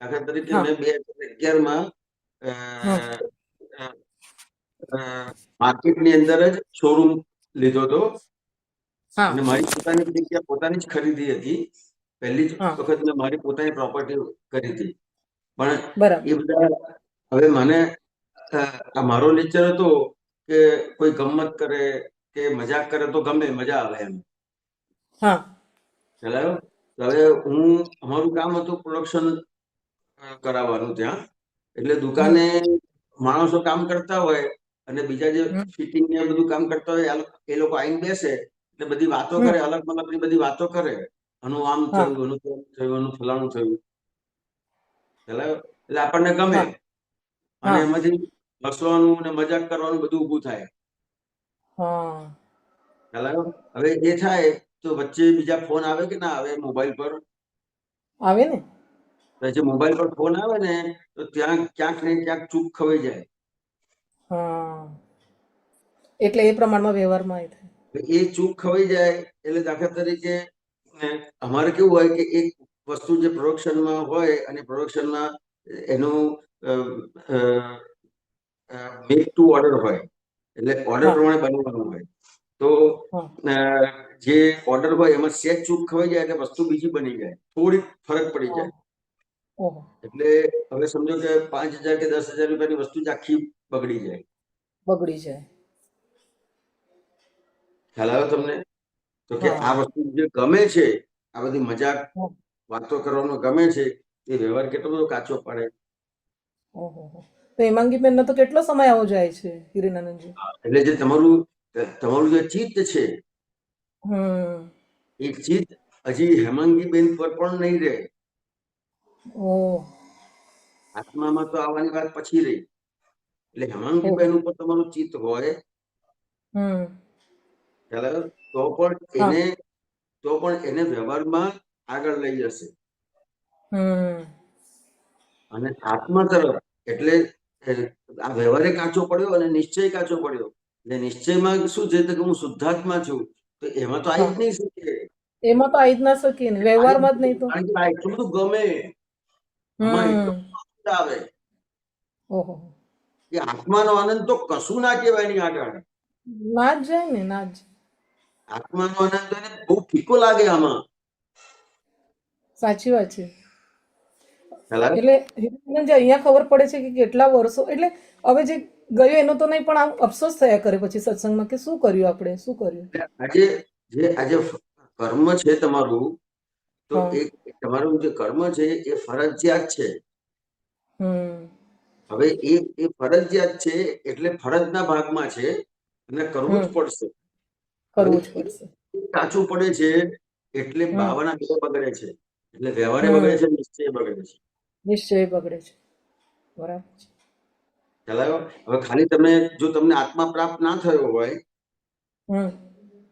દાખલા તરીકે હા મેં 2011માં હા માર્કેટની અંદર જ શોરૂમ લીધો હતો હા અને મારી પોતાની જગ્યા પોતાની જ ખરીદી હતી. પહેલી જ હા વખત મેં મારી પોતાની પ્રોપર્ટી કરી હતી. પણ બરાબર એ બધા હવે મને આ મારો નેચર હતો કે કોઈ ગમત કરે કે મજાક કરે તો ગમે, મજા આવે એમ. હા ખ્યાલ આવ્યો? તો હવે અમારું કામ હતું પ્રોડક્શન કરાવવાનું ત્યાં. એટલે દુકાને માણસો કામ કરતા હોય અને બીજા જે હમ ફિટિંગ ને બધું કામ કરતા હોય એ લોકો આવીને બેસે એટલે બધી વાતો હમ કરે, અલગ મલગની બધી વાતો કરે. આનું આમ હા થયું, આનું તેમ થયું, આનું ફલાણું થયું. ખ્યાલ આવ્યો? એટલે આપણને ગમે હા અને હા એમાંથી હસવાનું ને મજાક કરવાનું બધું ઊભું થાય. હા ખ્યાલ આવ્યો? હવે એ થાય તો વચ્ચે બીજા ફોન આવે કે ના આવે મોબાઈલ પર? આવે ને જે મોબાઈલ પર ફોન આવે ને તો ત્યાં ક્યાંક ને ક્યાંક ચૂક ખવાઈ જાય. હા એટલે એ પ્રમાણમાં વ્યવહારમાં એ થાય. એ ચૂક ખવાઈ જાય એટલે દાખલા તરીકે અમારે કેવું હોય કે એક વસ્તુ જે પ્રોડક્શનમાં હોય અને પ્રોડક્શનમાં એનું મેક ટુ ઓર્ડર હોય, એટલે ઓર્ડર હા પ્રમાણે બનાવવાનું હોય. તો હા જે ઓર્ડર હોય એમાં સેજ ચૂક ખવાઈ જાય એટલે વસ્તુ બીજી બની જાય, થોડીક ફરક પડી હા જાય. ઓહો એટલે હવે સમજો કે 5,000 કે 10,000 રૂપિયાની વસ્તુ જ આખી બગડી જાય. બગડી જાય. ખ્યાલ આવ્યો તમને? તો કે આ હા વસ્તુ જે ગમે છે, આ બધી મજાક હા. વાતો કરવાનો ગમે છે, એ વ્યવહાર કેટલો બધો કાચો પડે. ઓહો તો હેમાંગીબેનનો તો કેટલો સમય આવો જાય છે હિરેનાનંદજી? એટલે જે તમારું જે ચિત્ત છે એ ચિત્ત હજી હેમાંગીબેન પર પણ નહીં રહે. ઓહ આત્મામાં તો આવવાની વાત પછી રહી. એટલે ઓહો હેમાંગીબેન ઉપર તમારું ચિત્ત હોય ખ્યાલ આવ્યો? હા તો પણ એને વ્યવહારમાં આગળ લઈ જશે. અને આત્મા તરફ એટલે આ વ્યવહારે કાચો પડ્યો અને નિશ્ચય કાચો પડ્યો. એટલે નિશ્ચયમાં શું છે કે હું શુદ્ધાત્મા છું, તો એમાં તો આવી હા જ નહીં શકે. એમાં તો આવી જ ના શકીએ ને, વ્યવહારમાં જ નહીં તો. કારણ કે આ એટલું બધું ગમે, આમાં એટલો આનંદ આવે ઓહો કે આત્માનો આનંદ તો કશું ના કહેવાય એની આગળ. ના જ જાય ને, ના જ. આત્માનો આનંદ તો એને બહુ ફીકો લાગે આમાં. સાચી વાત છે. ખ્યાલ આવે? એટલે હિરેનંદજી અહીંયા ખબર પડે છે કે કેટલા વર્ષો એટલે હવે જે ગયો એનો તો નહીં, પણ આમ અફસોસ થયા કરે પછી સત્સંગમાં કે શું કર્યું આપણે, શું કર્યું. આજે કર્મ છે તમારું, તો હા તમારું જે કર્મ છે એ ફરજિયાત છે. હવે એ ફરજિયાત છે એટલે ફરજના ભાગમાં છે અને કરવું જ પડશે. હવે કરવું જ પડશે. એ કાચું પડે છે એટલે ભાવના બે બગડે છે. એટલે વ્યવહારે બગડે છે, નિશ્ચય બગડે છે. નિશ્ચય બગડે છે. બરાબર છે. ખ્યાલ આવ્યો? હવે ખાલી જો તમને આત્મા પ્રાપ્ત ના થયો હોય,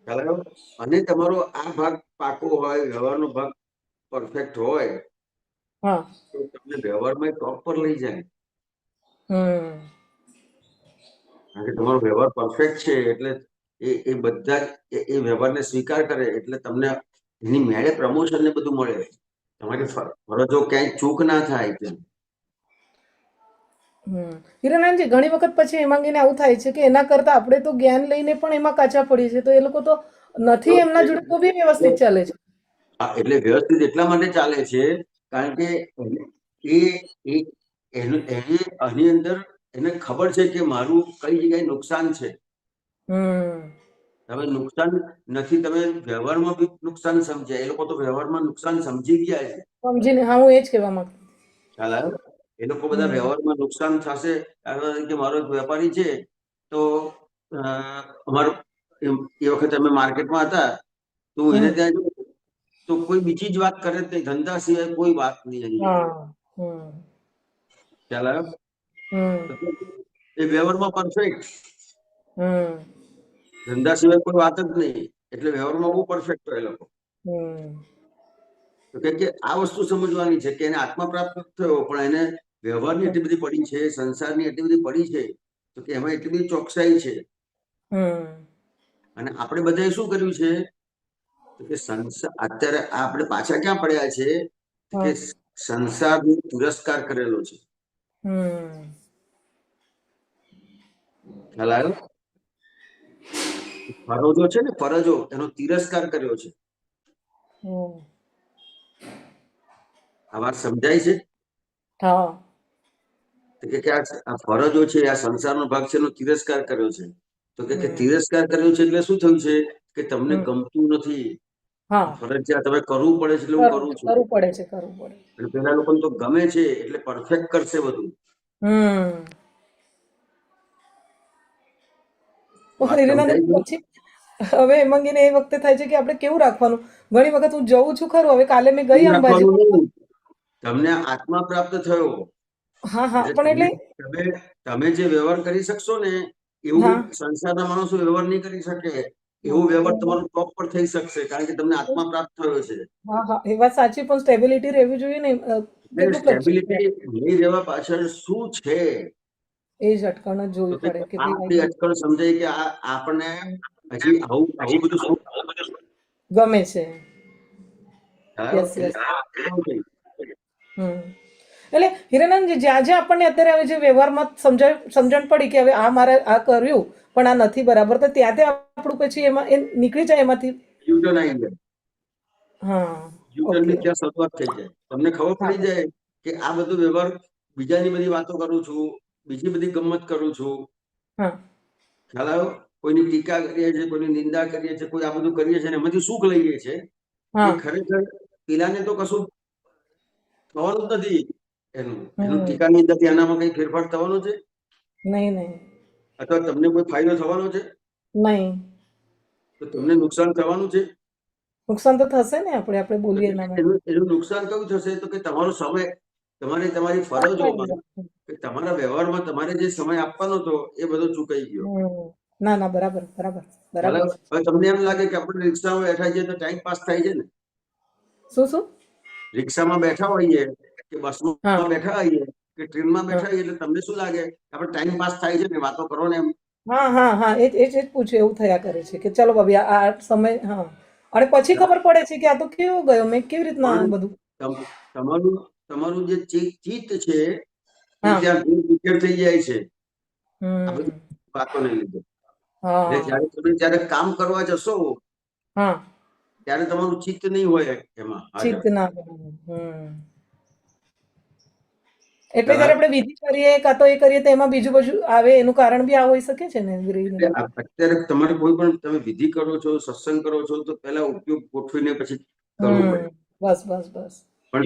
ખ્યાલ આવ્યો? અને તમારો આ ભાગ પાકો હોય, વ્યવહારનો ભાગ પરફેક્ટ હોય, તો તમને વ્યવહારમાં ટોપ પર લઈ જાય. કારણ કે તમારો વ્યવહાર પરફેક્ટ છે એટલે એ બધા જ એ વ્યવહારને સ્વીકાર કરે એટલે તમને એની મેળે પ્રમોશન ને બધું મળે. તમારી ફરજો ક્યાંય ચૂક ના થાય તેમ. હિરેનંદજી ઘણી વખત પછી હેમાંગીને આવું થાય છે કે એના કરતા આપણે તો જ્ઞાન લઈને પણ એમાં કાચા પડીએ છીએ, તો એ લોકો તો નથી એમના જોડે તો બી વ્યવસ્થિત ચાલે છે. એટલે વ્યવસ્થિત એટલા માટે ચાલે છે કારણ કે આની અંદર એને ખબર છે કે મારું કઈ જગ્યાએ નુકસાન છે. તમે નુકસાન નથી, તમે વ્યવહારમાં બી નુકસાન સમજ્યા. એ લોકો તો વ્યવહારમાં નુકસાન સમજી ગયા છે. સમજીને, હા, હું એ જ કહેવા માંગુ. ખ્યાલ આવ્યો? એ લોકો બધા વ્યવહારમાં નુકસાન થશે. કે મારો એક વેપારી છે તો અમારો એ વખતે અમે માર્કેટમાં હતા તો હું એને ત્યાં જોઉં તો કોઈ બીજી જ વાત કરે જ નહીં, ધંધા સિવાય કોઈ વાત નહીં એની. ખ્યાલ આવ્યો? એ વ્યવહારમાં પરફેક્ટ, ધંધા સિવાય કોઈ વાત જ નહીં, એટલે વ્યવહારમાં બહુ પરફેક્ટ હોય એ લોકો. તો કે આ વસ્તુ સમજવાની છે કે એને આત્મા પ્રાપ્ત થયો પણ એને વ્યવહારની એટલી બધી પડી છે, સંસારની એટલી બધી પડી છે, તો કે એમાં એટલી બધી ચોકસાઈ છે. અને આપણે બધાએ શું કર્યું છે કે સંસાર અત્યારે આપણે પાછા ક્યાં પડ્યા છે કે સંસારનો તિરસ્કાર કરેલો છે. ખ્યાલ આવ્યો? ફરજો છે ને, ફરજો એનો તિરસ્કાર કર્યો છે. આ વાત સમજાય છે? કે આ ફરજો છે, આ સંસારનો ભાગ છે, એનો તિરસ્કાર કર્યો છે. તો કે તિરસ્કાર કર્યો છે એટલે શું થયું છે કે તમને ગમતું નથી, ફરજિયાત તમે કરવું પડે છે એટલે હું કરું છું. અને પેલા લોકોને તો ગમે છે એટલે પરફેક્ટ કરશે બધું. હવે હેમાંગીને એ વખતે થાય છે કે આપણે કેવું રાખવાનું. ઘણી વખત હું જઉં છું ખરું, હવે કાલે મેં ગઈ અંબાજી, તમને આત્મા પ્રાપ્ત થયો. પણ એટલે તમે જે વ્યવહાર કરી શકશો ને એવું સંસારના માણસો વ્યવહાર નહીં કરી શકે. એવો વ્યવહાર તમારો પ્રોપર થઈ શકશે કારણ કે તમને આત્મા પ્રાપ્ત થયો છે. એ વાત સાચી, પણ સ્ટેબિલિટી રહેવી જોઈએ ને. સ્ટેબિલિટી નહીં રહેવા પાછળ શું છે એ જ અટકણ જોવી પડે કે આપણી અટકણ સમજાય કે આપણને હજી આવું બધું શું ગમે છે. એટલે હિરેનંદજી, જ્યાં જ્યાં આપણને અત્યારે હવે જે વ્યવહારમાં સમજણ પડી કે હવે આ મારે આ કર્યું પણ આ નથી બરાબર, તો ત્યાં ત્યાં આપણું પછી એમાં એ નીકળી જાય એમાંથી. યુટર્ન આવી જાય. યુટર્ન ની ત્યાં શરૂઆત થઈ જાય. તમને ખબર પડી જાય કે આ બધો વ્યવહાર બીજાની બધી વાતો કરું છું, બીજી બધી ગમત કરું છું. ખ્યાલ આવ્યો? કોઈની ટીકા કરીએ છીએ, કોઈની નિંદા કરીએ છીએ, કોઈ આ બધું કરીએ છીએ, એમાંથી સુખ લઈએ છીએ. ખરેખર પેલાને તો કશું થવાનું જ નથી. એનું ટીકા નિંદાથી આનામાં કઈ ફેરફાર થવાનો છે? નહીં. અથવા તમને કોઈ ફાયદો થવાનો છે? નહીં. તો તમને નુકસાન થવાનું છે? નુકસાન તો થશે ને. આપણે બોલીએ એનું નુકસાન કયું થશે તો કે તમારો સમય, તમારી ફરજોમાં કે તમારા વ્યવહારમાં તમારે જે સમય આપવાનો હતો એ બધો ચૂકાઈ ગયો. ના, બરાબર. હવે તમને એમ લાગે કે આપણે રિક્ષામાં બેઠા છીએ તો ટાઈમ પાસ થાય છે ને? શું રિક્ષામાં બેઠા હોઈએ કે બસમાં બેઠા હોઈએ કે ટ્રેનમાં બેઠા હોઈએ એટલે તમને શું લાગે આપણે ટાઈમ પાસ થાય છે ને, વાતો કરો ને એમ? એ જ પૂછ્યું. એવું થયા કરે છે કે ચલો ભાભી આ સમય. અને પછી ખબર પડે છે કે આ તો કેવો ગયો, મેં કેવી રીતના બધું. તમારું જે ચિત્ત છે એ ત્યાં વિકેટ થઈ જાય છે આ બધી વાતોને લીધે. જ્યારે તમે જ્યારે કામ કરવા જશો ત્યારે તમારું ચિત્ત નહીં હોય એમાં. એટલે જયારે આપણે વિધિ કરીએ કાં તો એ કરીએ તો એમાં બીજું બધું આવે, એનું કારણ બી આ હોઈ શકે છે ને. અત્યારે તમારે કોઈ પણ તમે વિધિ કરો છો, સત્સંગ કરો છો તો પહેલા ઉપયોગ ગોઠવીને પછી કરવું પડે. બસ. પણ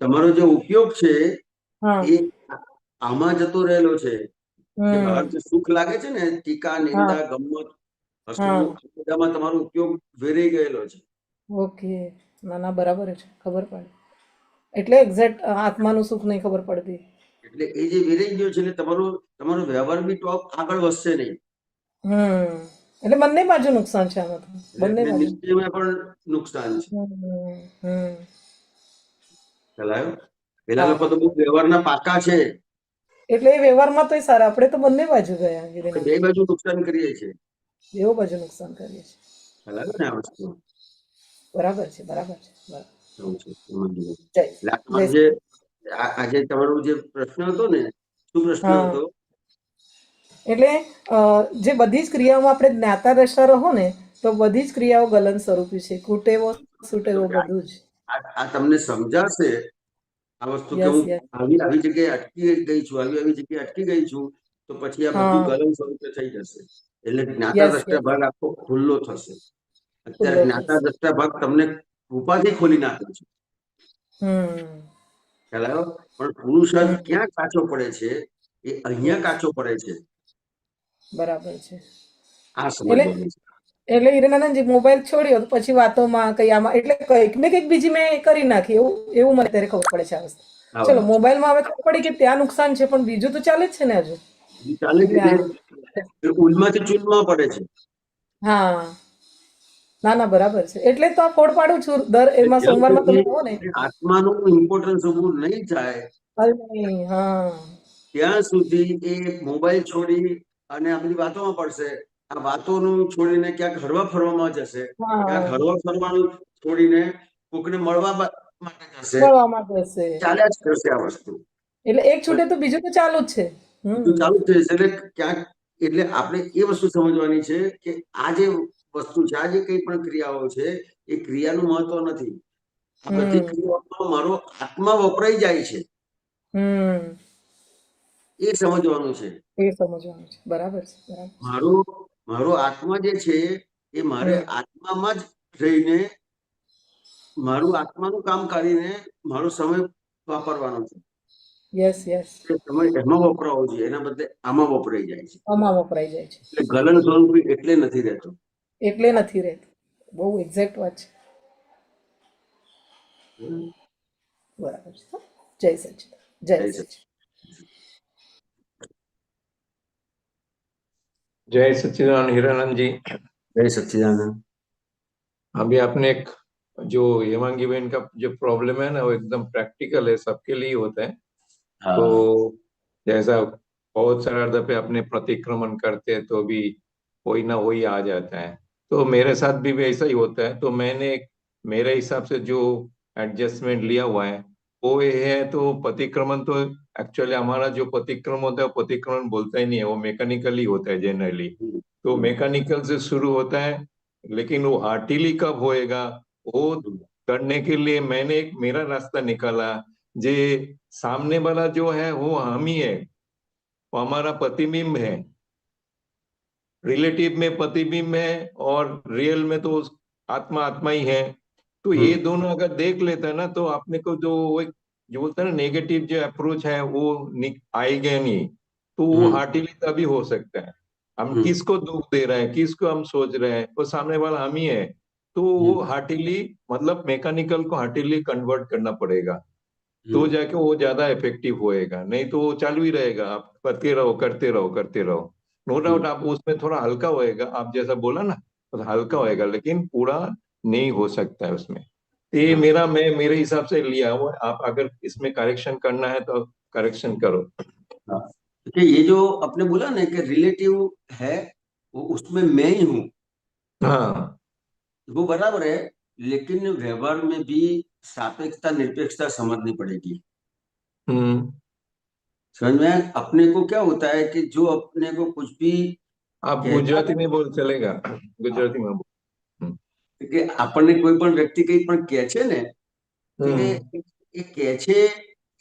તમારો જે ઉપયોગ છે એ આમાં જતો રહેલો છે. બહાર જે સુખ લાગે છે ને, ટીકા, નિંદા, ગમત, હસવું, બધામાં તમારો ઉપયોગ વેરાઈ ગયેલો છે. ઓકે. ના, બરાબર છે, ખબર પડે. એટલે એક્ઝેક્ટ આત્માનું સુખ નહીં ખબર પડતી. એટલે એ જે વેરાઈ ગયો છે એટલે તમારો વ્યવહાર બી ટોપ આગળ વધશે નહીં. એટલે બંને બાજુ નુકસાન છે આમાં. બંને બાજુ પણ નુકસાન છે. ચલાયો પેલા લોકો તો બહુ વ્યવહારના પાકા છે એટલે એ વ્યવહારમાં તો સારા. આપણે તો બંને બાજુ ગયા, બે બાજુ નુકસાન કરીએ છીએ. બેવ બાજુ નુકસાન કરીએ છીએ. ચલાયો ને આ વસ્તુ. બરાબર છે. આજે તમારો જે પ્રશ્ન હતો ને, શું પ્રશ્ન હતો? એટલે જે બધી જ ક્રિયાઓમાં આપણે જ્ઞાતા દ્રષ્ટા રહો ને તો બધી જ ક્રિયાઓ ગલન સ્વરૂપી છે. કુટેવો સુટેવો બધું જ. આ તમને સમજાશે આ વસ્તુ કે હું આવી જગ્યાએ અટકી ગઈ છું, આવી જગ્યાએ અટકી ગઈ છું, તો પછી આ બધું ગલન સ્વરૂપે થઈ જશે. એટલે જ્ઞાતા દ્રષ્ટા ભાગ આખો ખુલ્લો થશે. અત્યારે જ્ઞાતા દ્રષ્ટા ભાગ તમને કૃપાથી ખોલી નાખે છે. ખ્યાલ આવ્યો? પણ પુરુષાર્થ ક્યાં કાચો પડે છે? એ અહીંયા કાચો પડે છે. બરાબર છે. આ સમજવાનું છે. એટલે હિરેનાનંદજી મોબાઈલ છોડ્યો તો પછી વાતોમાં કઈ આમાં એટલે કંઈક ને કંઈક બીજી મેં કરી નાખી એવું મને ત્યારે ખબર પડે છે આ વસ્તુ. હા, ચલો મોબાઈલમાં હવે ખબર પડી કે ત્યાં નુકસાન છે પણ બીજું તો ચાલે જ છે ને હજુ. એ ચાલે છે ને, એ ઉલમાંથી ચૂલમાં પડે છે. હા ના ના બરાબર છે. એટલે જ તો આ ફોડ પાડું છું એમાં જ્યાં સોમવારમાં તમે સુધી કહો ને. આત્માનું ઇમ્પોર્ટન્સ ઊભું નહીં થાય અરે નહીં, હા ત્યાં સુધી એ મોબાઈલ છોડી અને આ બધી વાતોમાં પડશે. આ વાતોનું છોડીને ક્યાંક હરવા ફરવામાં જશે, ક્યાંક હા હરવા ફરવાનું છોડીને કોકને મળવા માટે જશે. મળવામાં જશે. ચાલ્યા જ કરશે આ વસ્તુ. એટલે એક છૂટે તો બીજું તો ચાલુ જ છે. બધું ચાલુ જ થશે. એટલે ક્યાંક એટલે આપણે એ વસ્તુ સમજવાની છે કે આ જે વસ્તુ છે, આ જે કઈ પણ ક્રિયાઓ છે, એ ક્રિયાનું મહત્વ નથી. આ બધી ક્રિયાઓમાં મારો આત્મા વપરાઈ જાય છે, એ સમજવાનું છે. એ સમજવાનું છે. બરાબર છે. બરાબર મારો આત્મા જે છે એ મારે આત્મામાં જ રહીને મારું આત્માનું કામ કરીને મારો સમય વાપરવાનો છે. Yes yes. સમય એમાં વપરાવો જોઈએ, એના બદલે આમાં વપરાઈ જાય છે. આમાં વપરાઈ જાય છે. એટલે ગલન સ્વરૂપી એટલે નથી રહેતો. એટલે નથી રહેતું. બહુ એક્ઝેક્ટ વાત છે. બરાબર છે. જય સચિદાનંદ. જય સચિદાનંદ. जय सच्चिदानंद हिरानंद जी। जय सच्चिदानंद। अभी आपने एक जो हेमांगी बहन का जो प्रॉब्लम है ना, वो एकदम प्रैक्टिकल है, सबके लिए होता है। हाँ। तो जैसा बहुत सारा दफे अपने प्रतिक्रमण करते हैं तो भी कोई ना वही आ जाता है, तो मेरे साथ भी ऐसा ही होता है। तो मैंने मेरे हिसाब से जो एडजस्टमेंट लिया हुआ है वो ये है, तो प्रतिक्रमण तो एक्चुअली हमारा जो प्रतिक्रमण होता है प्रतिक्रमण बोलता ही नहीं है, वो मैकेनिकली होता है जनरली। तो मैकेनिकल से शुरू होता है, लेकिन वो हार्टिली कब होएगा वो करने के लिए मैंने एक मेरा रास्ता निकाला। जे सामने वाला जो है वो हम ही है, वो हमारा प्रतिबिंब है। रिलेटिव में प्रतिबिंब है और रियल में तो आत्मा आत्मा ही है। तो ये दोनों अगर देख लेते हैं ना, तो आपने को जो बोलते हैं ना नेगेटिव जो अप्रोच है वो आएगा नहीं। तो वो हार्टिली तभी हो सकता है। हम किसको दुख दे रहे हैं, किसको हम सोच रहे हैं, वो सामने वाला हम ही है। तो वो हार्टिली मतलब मैकेनिकल को हार्टिली कन्वर्ट करना पड़ेगा, तो जाके वो ज्यादा इफेक्टिव होएगा। नहीं तो वो चालू ही रहेगा, आप करते रहो करते रहो करते रहो। नो डाउट आप उसमें थोड़ा हल्का होएगा, आप जैसा बोला ना हल्का होएगा, लेकिन पूरा नहीं हो सकता है उसमें। ये मेरा मैं मेरे हिसाब से लिया हुआ। आप अगर इसमें करेक्शन करना है तो करेक्शन करो। क्योंकि ये जो आपने बोला ना कि रिलेटिव है, वो उसमें मैं ही हूँ, हाँ वो बराबर है, लेकिन व्यवहार में भी सापेक्षता निरपेक्षता समझनी पड़ेगी। समझ में? अपने को क्या होता है कि जो अपने को कुछ भी आप गुजराती में बोल चलेगा, गुजराती में बोल કે આપણને કોઈ પણ વ્યક્તિ કંઈ પણ કહે છે ને, કે એ કહે છે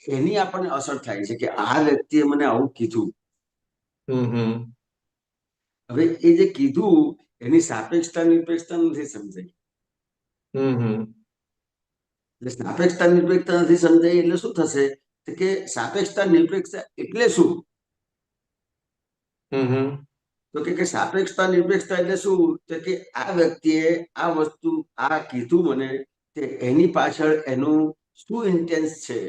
એની આપણને અસર થાય છે કે આ વ્યક્તિએ મને આવું કીધું. હવે એ જે કીધું એની સાપેક્ષતા નિરપેક્ષતા નથી સમજાઈ. એટલે સાપેક્ષતા નિરપેક્ષતા નથી સમજાઈ એટલે શું થશે કે સાપેક્ષતા નિરપેક્ષતા એટલે શું? તો કે સાપેક્ષતા નિરપેક્ષતા એટલે શું? તો કે આ વ્યક્તિએ આ વસ્તુ આ કીધું મને, તે એની પાછળ એનું શું ઇન્ટેન્સ છે.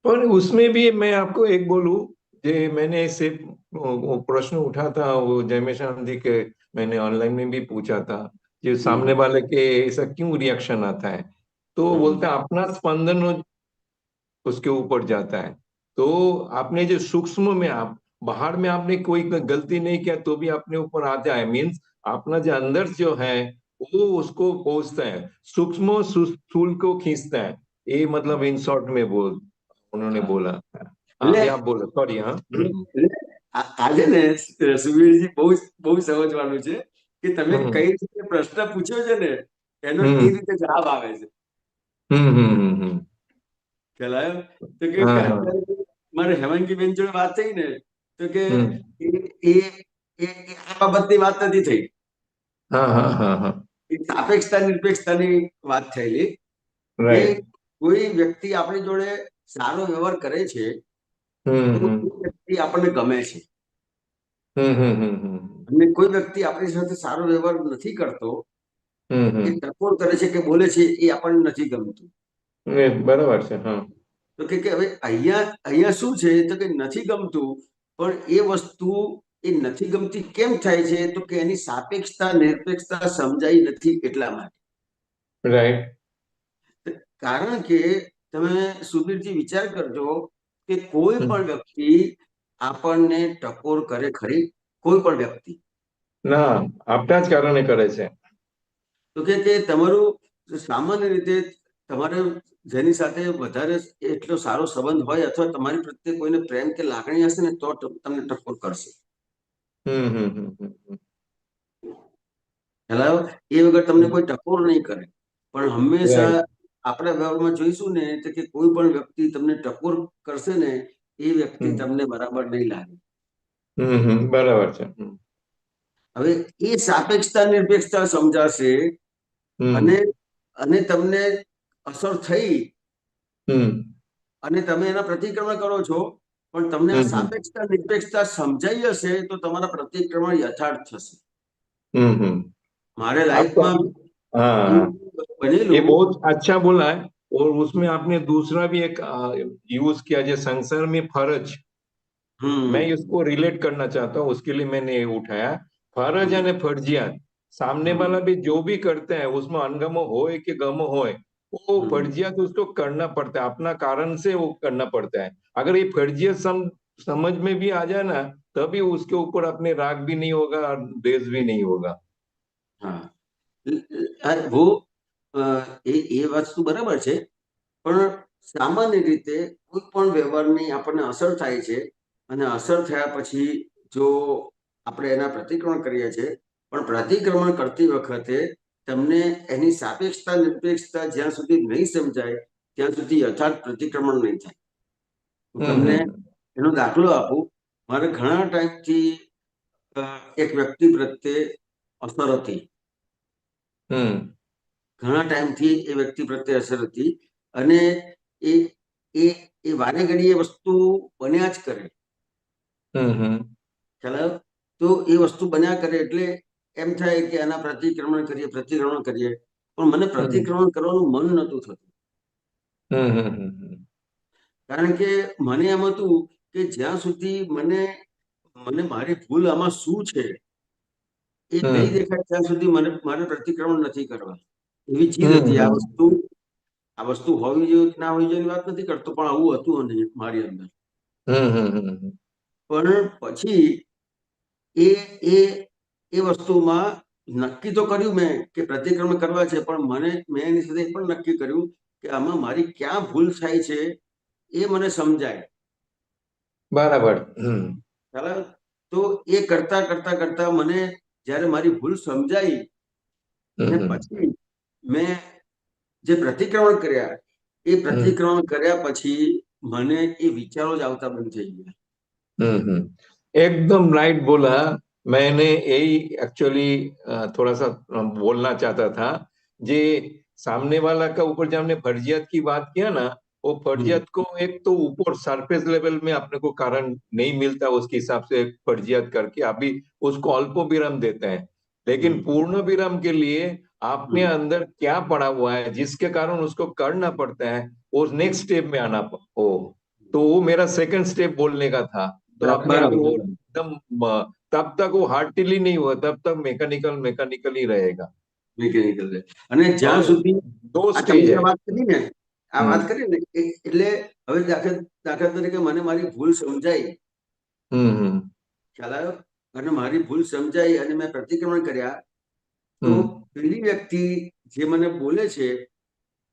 पर उसमें भी मैं आपको एक बोलूं, जे मैंने से वो प्रश्न उठा था वो जयमेशान जी के, मैंने ऑनलाइन में भी पूछा था जो सामने वाले के ऐसा क्यों रिएक्शन आता है, तो बोलते हैं अपना स्पंदन उसके ऊपर जाता है। तो आपने जो सूक्ष्म में आप बाहर में आपने कोई गलती नहीं किया तो भी अपने ऊपर आता है, मीन्स अपना जो अंदर जो है वो उसको पहुंचता है, सूक्ष्म स्थूल को खींचता है। ये मतलब इन शॉर्ट में उन्होंने बोला। आप बोलो, सॉरी। हाँ આજે ને સુવીરજી બહુ સમજવાનું છે કે તમે કઈ રીતે પ્રશ્ન પૂછ્યો છે ને એનો એ રીતે જવાબ આવે છે. ખ્યાલ આવ્યો? તો કે મારે હેમાંગી બેન જોડે વાત થઈ ને, તો કે એ આ બાબતની વાત નથી થઈ. એ સાપેક્ષતા નિરપેક્ષતાની વાત થયેલી કે રાઈટ. કોઈ વ્યક્તિ આપણી જોડે સારો વ્યવહાર કરે છે હમ તો હમ એ વ્યક્તિ આપણને ગમે છે, હમ હમ હમ હમ અને કોઈ વ્યક્તિ આપણી સાથે સારો વ્યવહાર નથી કરતો, હમ એ હમ ટકોર કરે છે કે બોલે છે, એ આપણને નથી ગમતું. બરાબર છે. હા. તો કે હવે અહીંયા અહીંયા શું છે તો કે નથી ગમતું, પણ એ વસ્તુ એ નથી ગમતી કેમ થાય છે તો કે એની સાપેક્ષતા નિરપેક્ષતા સમજાઈ નથી એટલા માટે. રાઈટ. કારણ કે તમે સુબીરજી વિચાર કરજો કે કોઈ પણ વ્યક્તિ આપણને ટકોર કરે ખરી? કોઈ પણ વ્યક્તિ ના, આપણા જ કારણે કરે છે. તો કે તમારું સામાન્ય રીતે તમારે જેની સાથે વધારે એટલો સારો સંબંધ હોય અથવા તમારી પ્રત્યે કોઈને પ્રેમ કે લાગણી હશે ને તો તમને ટકોર કરશે. હમ હમ હમ હમ હમ. ખ્યાલ આવ્યો? એ વગર તમને કોઈ ટકોર નહીં કરે. પણ હંમેશા રાઈટ. આપણા વ્યવહારમાં જોઈશું ને તો કે કોઈ પણ વ્યક્તિ તમને ટકોર કરશે ને એ વ્યક્તિ હમ તમને બરાબર નહીં લાગે. બરાબર છે. હવે એ સાપેક્ષતા નિરપેક્ષતા સમજાશે અને હમ અને તમને અસર થઈ હમ અને તમે એના પ્રતિક્રમણ કરો છો, પણ તમને આ હમ સાપેક્ષતા નિરપેક્ષતા સમજાઈ હશે તો તમારા પ્રતિક્રમણ યથાર્થ થશે. हम्म. મારે आपका લાઈફમાં हाँ, એવું ये બનેલું. बहुत अच्छा बोला है। और उसमें आपने दूसरा भी एक यूज किया, जो संसार में फर्ज, मैं હમ इसको रिलेट करना चाहता हूँ, उसके लिए मैंने ये उठाया। फर्ज હમ यानी फर्जियात, सामने હમ वाला भी जो भी करते हैं उसमें अनगमो होए कि गम होए, वो હમ फर्जियात उसको करना पड़ता है, अपना कारण से वो करना पड़ता है। अगर ये फर्जियत समझ में भी आ जाए ना, तभी उसके ऊपर अपने राग भी नहीं होगा और द्वेष भी नहीं होगा। હા, वो એ વસ્તુ બરાબર છે, પણ સામાન્ય રીતે કોઈ પણ વ્યવહારની આપણને અસર થાય છે અને અસર થયા પછી જો આપણે એના પ્રતિક્રમણ કરીએ છીએ, પણ પ્રતિક્રમણ કરતી વખતે તમને એની સાપેક્ષતા નિરપેક્ષતા જ્યાં સુધી નહીં સમજાય ત્યાં સુધી યથાર્થ પ્રતિક્રમણ નહીં થાય. હું તમને हम्म એનો દાખલો આપું. મારે ઘણા ટાઈમથી એક વ્યક્તિ પ્રત્યે અસર હતી. हम्म ઘણા ટાઈમથી એ વ્યક્તિ પ્રત્યે અસર હતી અને એ એ એ વારે ઘડી એ વસ્તુ બન્યા જ કરે. हम्म ખ્યાલ આવ્યો? તો એ વસ્તુ બન્યા કરે એટલે એમ થાય કે આના પ્રતિક્રમણ કરીએ પણ મને हम्म પ્રતિક્રમણ કરવાનું મન નહોતું થતું. हम्म કારણ કે મને એમ હતું કે જ્યાં સુધી મને મને મારી ભૂલ આમાં શું છે એ નહીં हम्म દેખાય ત્યાં સુધી મારે પ્રતિક્રમણ નથી કરવા. એવી ચીજ હતી हम्म આ વસ્તુ હોવી જોઈએ કે ના હોવી જોઈએ વાત નથી કરતો, પણ આવું હતું અને મારી અંદર. हम्म પણ પછી એ એ એ વસ્તુમાં નક્કી તો કર્યું મેં કે પ્રતિક્રમણ કરવા છે, પણ મેં એની સાથે એ પણ નક્કી કર્યું કે આમાં મારી ક્યાં ભૂલ થાય છે એ મને સમજાય. बराबर। ખ્યાલ આવ્યો? તો એ કરતા કરતા કરતા મને જ્યારે મારી ભૂલ સમજાઈ અને हम्म પછી મેં જે પ્રતિક્રમણ કર્યા એ પ્રતિક્રમણ કર્યા પછી મને એ વિચારો જ આવતા બંધ થઈ ગયા. एकदम राइट बोला। मैंने यही एक्चुअली थोड़ा सा बोलना चाहता था। जे सामने वाला का ऊपर जब हमने फर्जियत की बात किया ना, वो फर्जियत को एक तो ऊपर सरफेस लेवल में अपने को कारण नहीं मिलता, उसके हिसाब से फर्जियत करके अभी उसको अल्प विराम देते हैं। लेकिन पूर्ण विराम के लिए आपने अंदर क्या पड़ा हुआ है जिसके कारण उसको करना पड़ता है, वो नेक्स्ट स्टेप में आना हो। तो वो मेरा सेकंड स्टेप बोलने का था। तो आपने अगर वो બરાબર. एकदम तब तक वो हार्टली नहीं हुआ, तब तक मैकेनिकल ही रहेगा। મિકેનિકલ છે. અને જ્યાં और સુધી दो આ स्टेज તમે है। વાત કરી ને આ વાત हम्म કરી ને એટલે હવે દાખલા તરીકે મને મારી ભૂલ સમજાઈ. हम्म ખ્યાલ આવ્યો? અને મારી ભૂલ સમજાઈ અને મેં પ્રતિક્રમણ કર્યા તો हम्म પેલી વ્યક્તિ જે મને બોલે છે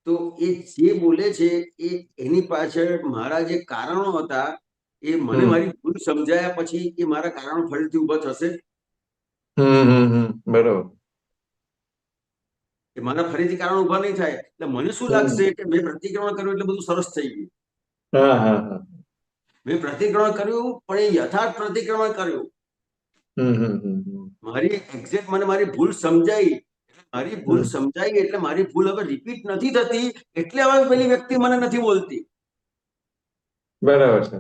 તો એ જે બોલે છે એ એની પાછળ મારા જે કારણો હતા એ મને हम्म મારી ભૂલ સમજાયા પછી એ મારા કારણો ફરીથી ઉભા થશે बराबर। કે મારા ફરીથી કારણો ઉભા નહીં થાય. એટલે મને શું લાગશે કે મેં પ્રતિક્રમણ કર્યું એટલે બધું સરસ થઈ ગયું. हाँ हाँ हाँ। મેં પ્રતિક્રમણ કર્યું પણ એ યથાર્થ પ્રતિક્રમણ કર્યું. મારી એક્ઝેક્ટ મને મારી ભૂલ સમજાઈ મારી ભૂલ સમજાઈ ગઈ એટલે મારી ભૂલ હવે રિપીટ નથી થતી, એટલે હવે પેલી વ્યક્તિ મને નથી બોલતી. બરાબર છે.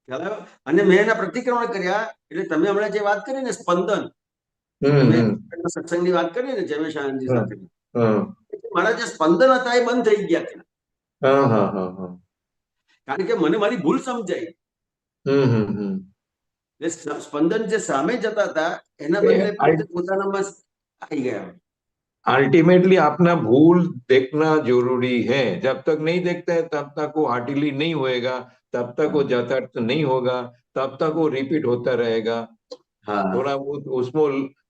ખ્યાલ આવ્યો? અને મેં એના પ્રતિક્રમણ કર્યા. એટલે તમે હમણાં જે વાત કરી ને સ્પંદન, હમ સત્સંગની વાત કરી ને જમેશ આનંદજી હા. સાથે, હા મારા જે સ્પંદન હતા એ બંધ થઈ ગયા ત્યાં. હા હા હા હા. કારણ કે મને મારી ભૂલ સમજાઈ. હમ. એટલે સ્પંદન જે સામે જતા હતા એના એ બદલે પોતે પોતાનામાં આવી ગયા. अल्टीमेटली अपना भूल देखना जरूरी है। जब तक नहीं देखते हैं तब तक वो हार्डली नहीं होएगा, तब तक वो यथार्थ नहीं होगा, तब तक वो रिपीट होता रहेगा। हाँ थोड़ा वो उसमें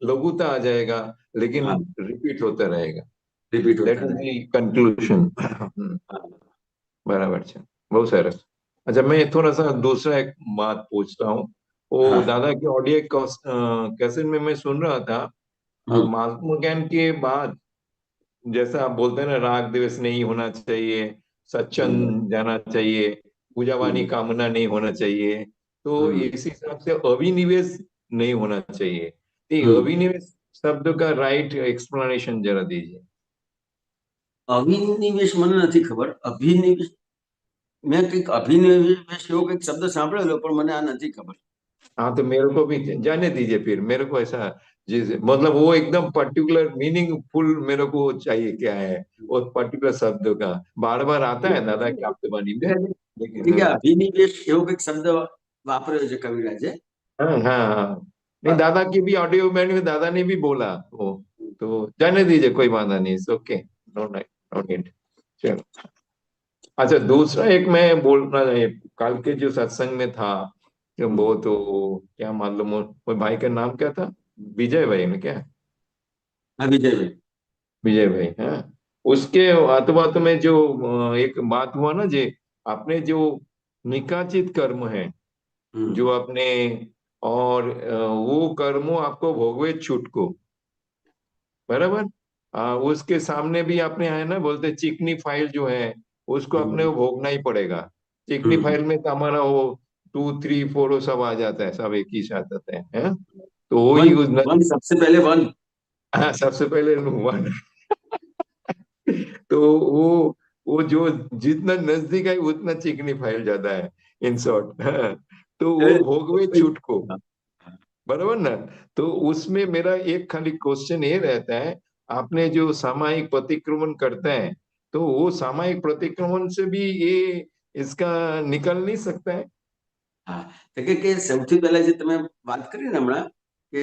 लघुता आ जाएगा, लेकिन हाँ रिपीट होता रहेगा। रिपीट दैट होता इज रहे। The conclusion. हाँ बराबर છે, બહુ સરસ। अच्छा, मैं थोड़ा सा दूसरा एक बात पूछता हूँ। वो हाँ दादा की ऑडियो कैसेट में मैं सुन रहा था, महात्मा ज्ञान के बाद जैसा आप बोलते हैं ना, राग द्वेष नहीं होना चाहिए, सत्संग जाना चाहिए, पूजा वाणी कामना नहीं होना चाहिए, तो इस हिसाब से अभिनिवेश नहीं होना चाहिए। तो अभिनिवेश शब्द का राइट एक्सप्लेनेशन जरा दीजिए। અભિનિવેશ મને નથી ખબર. અભિનિવેશ મેં કંઈક અભિનિવેશ એવો કંઈક શબ્દ સાંભળેલો પણ મને આ નથી ખબર. हाँ, तो मेरे को भी जाने दीजिए फिर। मेरे को ऐसा जैसे मतलब वो एकदम पर्टिकुलर मीनिंगफुल मेरे को चाहिए, क्या है वो पर्टिकुलर शब्द का। बार बार आता है दादा की आपके वाणी में, लेकिन ठीक है, અભિનિવેશ એવો કંઈક શબ્દ વાપર્યો છે કવિરાજે. हाँ हाँ हाँ, नहीं दादा की भी ऑडियो में दादा ने भी बोला वो, तो जाने दीजिए, कोई बाधा नहीं, ओके, नो नो नीड। चलो, अच्छा, दूसरा एक मैं बोलना है, कल के जो सत्संग में था, जो वो तो क्या मालूम, वो भाई का नाम क्या था, विजय भाई ने क्या, હા વિજયભાઈ. विजय भाई, हाँ। उसके बात में जो एक बात हुआ ना, जे आपने जो निकाचित कर्म है, जो आपने, और वो कर्मों आपको भोगवे छूटको, बराबर। उसके सामने भी आपने है ना, बोलते चिकनी फाइल जो है उसको अपने को भोगना ही पड़ेगा। चिकनी फाइल में तो हमारा वो 2, 3, 4 वो सब आ जाता है, सब एक ही साथ आते हैं। तो वही वन वन सबसे पहले वन। हाँ, सबसे पहले वन। तो वो जो जितना नजदीक है उतना चिकनी फाइल ज्यादा है, इन शॉर्ट। तो वो भोगवे छूट को, बराबर ना। तो उसमें मेरा एक खाली क्वेश्चन ये रहता है, आपने जो सामायिक प्रतिक्रमण करते हैं, तो वो सामायिक प्रतिक्रमण से भी ये इसका निकल नहीं सकता है? હા, તો કે સૌથી પહેલા જે તમે વાત કરી ને હમણાં કે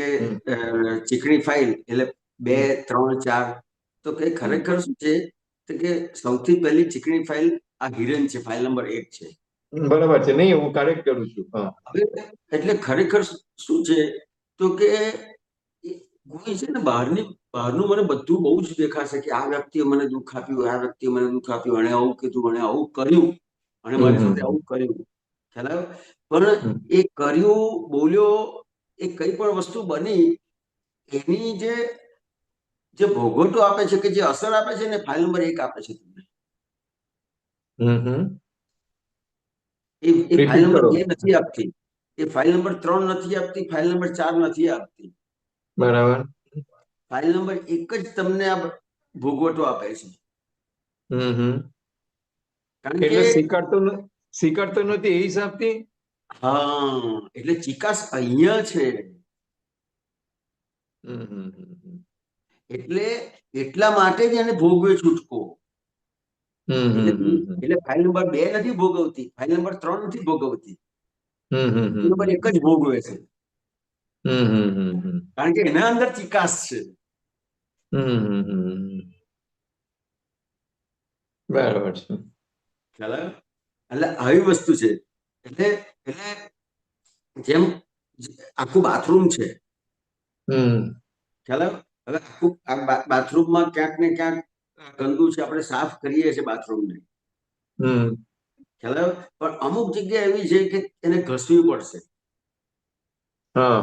ચીકણી ફાઇલ એટલે 2, 3, 4, તો કે ખરેખર શું છે તો કે સૌથી પહેલી ચીકણી ફાઇલ આ હિરન છે, ફાઇલ નંબર 1 છે. બરાબર છે, નહીં હું કરેક્ટ કરું છું। હવે એટલે ખરેખર શું છે તો કે કોઈ છે ને બહારનું મને બધું બહુ જ દેખાશે કે આ વ્યક્તિએ મને દુઃખ આપ્યું, આ વ્યક્તિએ મને દુઃખ આપ્યું, અને આવું કીધું, અને આવું કર્યું, અને મારી સાથે આવું કર્યું, ખ્યાલ આવ્યો? પણ એ કર્યું, બોલ્યો, એ કઈ પણ વસ્તુ બની, એની જે ભોગવટો આપે છે, કે જે અસર આપે છે ને, ફાઇલ નંબર 1 આપે છે તમને. એ ફાઇલ નંબર 2 નથી આપતી, એ ફાઇલ નંબર 3 નથી આપતી, ફાઇલ નંબર 4 નથી આપતી, બરાબર। ફાઇલ નંબર 1 જ તમને આ ભોગવટો આપે છે. કારણ કે એટલે સ્વીકારતો નથી એ હિસાબથી। હા, એટલે ચિકાસ અહીંયા છે, એટલે એટલા માટે જ એને ભોગવે છૂટકો. એટલે ફાઇલ નંબર 2 નથી ભોગવતી, ફાઇલ નંબર 3 નથી ભોગવતી, નંબર 1 જ ભોગવે છે, કારણ કે એના અંદર ચિકાસ છે। બરાબર છે। ખ્યાલ આવ્યો? એટલે આવી વસ્તુ છે। એટલે જેમ આખું બાથરૂમ છે, ખ્યાલ આવ્યો? હવે આખું બાથરૂમમાં ક્યાંક ને ક્યાંક ગંદુ છે, આપણે સાફ કરીએ છીએ બાથરૂમને, ખ્યાલ આવ્યો? પણ અમુક જગ્યા એવી છે કે એને ઘસવી પડશે, ખ્યાલ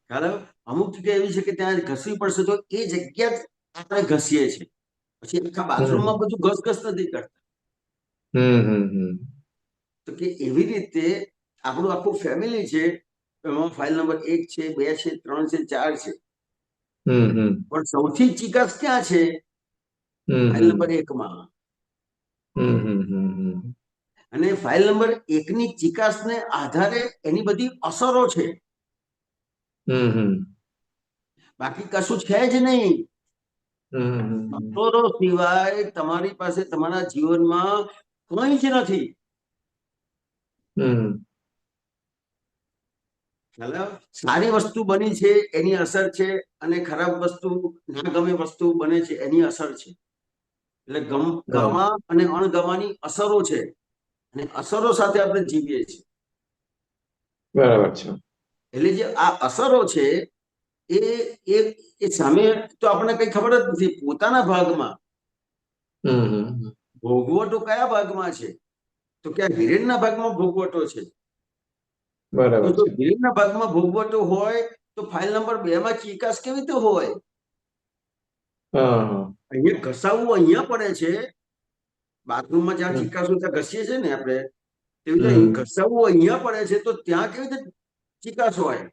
આવ્યો? અમુક જગ્યા એવી છે કે ત્યાં ઘસવી પડશે, તો એ જગ્યા આપણે ઘસીએ છીએ, પછી આખા બાથરૂમમાં બધું ઘસઘસ નથી કરતા। તો કે એવી રીતે આપણું આખું ફેમિલી છે, એમાં ફાઇલ નંબર 1 છે, 2 છે, 3 છે, 4 છે, પણ સૌથી ચિકાસ ક્યાં છે? ફાઇલ નંબર 1 માં. અને ફાઇલ નંબર 1 ની ચિકાસને આધારે એની બધી અસરો છે, બાકી કશું છે જ નહીં. અસરો સિવાય તમારી પાસે તમારા જીવનમાં કંઈ જ નથી. ખ્યાલ આવ્યો? સારી વસ્તુ બની છે એની અસર છે, અને ખરાબ વસ્તુ, ના ગમે વસ્તુ બને છે એની અસર છે. એટલે ગમા અને અણગમાની અસરો છે, અને અસરો સાથે આપણે જીવીએ છીએ. બરાબર છે. એટલે જે આ અસરો છે એ એ એ સામે તો આપણને કઈ ખબર જ નથી. પોતાના ભાગમાં ભોગવટો કયા ભાગમાં છે? તો કે હિરેનના ભાગમાં ભોગવટો છે. બરાબર તો છે. હિરેનના ભાગમાં ભોગવટો હોય તો ફાઇલ નંબર 2 માં ચિકાસ કેવી રીતે હોય? અહીંયા ઘસાવું અહીંયા પડે છે, બાથરૂમમાં જ્યાં ચિકાસ ત્યાં ઘસીએ છે ને આપણે, તેવી રીતે ઘસાવું અહીંયા પડે છે, તો ત્યાં કેવી રીતે ચિકાસ હોય?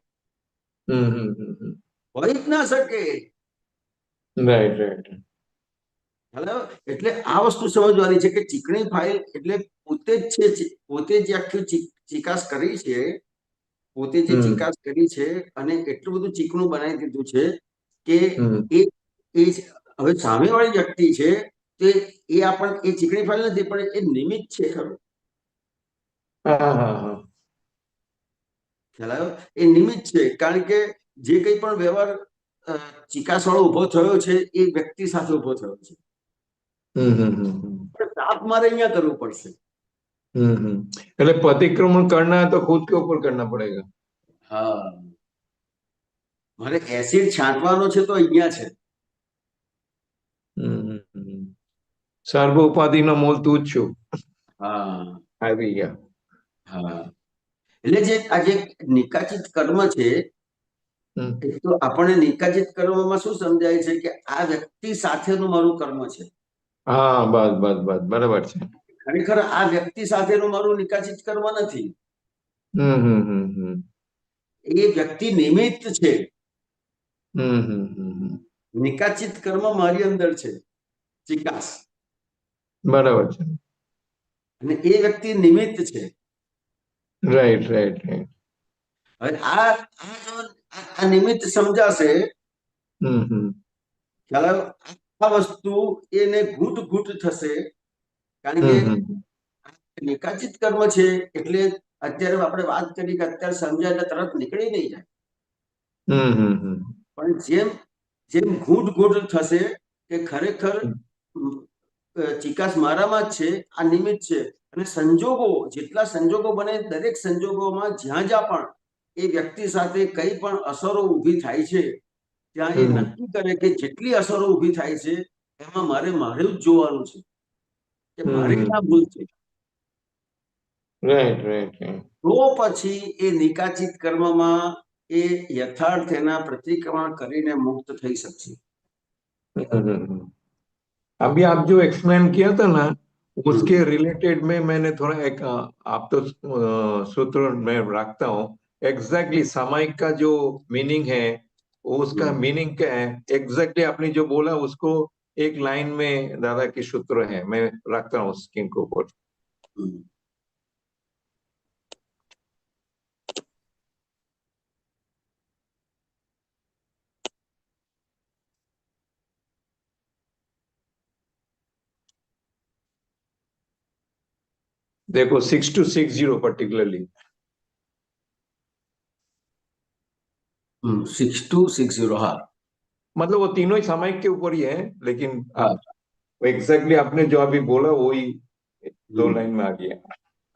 હોય જ ના શકે. Right right. હેલો, એટલે આ વસ્તુ સમજવાની છે કે ચીકણી ફાઇલ એટલે પોતે જ છે, પોતે જ આખી ચિકાસ કરી છે, પોતે જે ચિકાસ કરી છે, અને એટલું બધું ચીકણું બનાવી દીધું છે કે એ હવે સામેવાળી વ્યક્તિ છે તે એ ચીકણી ફાઇલ નથી, પણ એ નિમિત્ત છે ખરું. ખ્યાલ આવ્યો? એ નિમિત્ત છે, કારણ કે જે કંઈ પણ વ્યવહાર ચિકાસ વાળો ઉભો થયો છે એ વ્યક્તિ સાથે ઉભો થયો છે. પણ સાફ મારે અહીંયા કરવું પડશે. એટલે प्रतिक्रमण करना है तो खुद के ऊपर करना पड़ेगा. હા, મારે એસિડ છાંટવાનો છે તો અહીંયા છે. સર્વ ઉપાધિનો મૂળ તું જ છું. હા, આવી ગયા. હા. એટલે જે આ જે નિકાચિત કર્મ છે, તો આપણને નિકાચિત કર્મમાં શું સમજાય છે કે આ વ્યક્તિ સાથેનું મારું કર્મ છે. હા, બસ બસ બસ, બરાબર છે. ખરેખર આ વ્યક્તિ સાથેનું મારું નિકાચિત કર્મ નથી. એ વ્યક્તિ નિમિત્ત છે. નિકાચિત કર્મ મારી અંદર છે, ચિકાસ. બરાબર છે. અને એ વ્યક્તિ નિમિત્ત છે. Right right right. હવે આ નિમિત્ત સમજાશે, ખ્યાલ આવ્યો? આ વસ્તુ એને ઘૂંટ ઘૂંટ થશે, કારણ કે નિકાચિત કર્મ છે. એટલે અત્યારે આપણે વાત કરી કે અત્યારે સમજાય એટલે તરત નીકળી નહીં જાય, પણ જેમ જેમ ઘૂંટ ઘૂંટ થશે કે ખરેખર ચિકાસ મારામાં જ છે, આ નિમિત્ત છે. અને સંજોગો, જેટલા સંજોગો બને દરેક સંજોગોમાં જ્યાં જ્યાં પણ એ વ્યક્તિ સાથે કઈ પણ અસરો ઊભી થાય છે, ત્યાં એ નક્કી કરે કે જેટલી અસરો ઊભી થાય છે એમાં મારું જ જોવાનું છે કે મારી ક્યાં ભૂલ છે. Right right right. તો પછી એ નિકાચિત કર્મમાં એ યથાર્થ એના प्रतिक्रमण કરીને મુક્ત થઈ શકશે. अभी आप जो एक्सप्लेन किया था ना, उसके रिलेटेड में मैंने थोड़ा एक आप तो सूत्र में रखता हूँ एग्जैक्टली सामायिक का जो मीनिंग है उसका मीनिंग क्या है एग्जैक्टली आपने जो बोला उसको एक लाइन में दादा के सूत्र है, मैं रखता हूँ स्क्रीन के ऊपर. देखो 6260 पर्टिकुलरली 6260. हाँ, मतलब वो तीनों ही सामायिक के ऊपर ही है, लेकिन एग्जैक्टली आपने जो अभी बोला वही 2 लाइन में आ गया.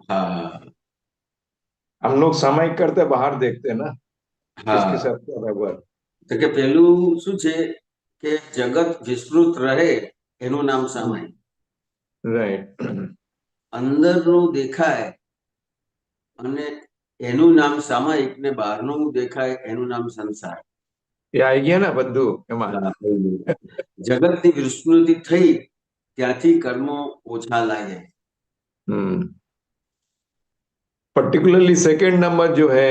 हाँ, हम लोग सामायिक करते बाहर देखते हैं ना, किसके हाँ. साथ क्या व्यवहार. તો કે પેલું શું છે કે જગત વિસ્તૃત રહે એનું નામ સામાયિક. રાઈટ. અંદરનું દેખાય અને એનું નામ સામાયિક, ને બહારનું દેખાય એનું નામ સંસાર. એ આવી ગયા ને બધું એમાં. જગતની વિસ્મૃતિ થઈ ત્યાંથી કર્મો ઓછા લાગે. पर्टिकुलरली सेकंड नंबर जो है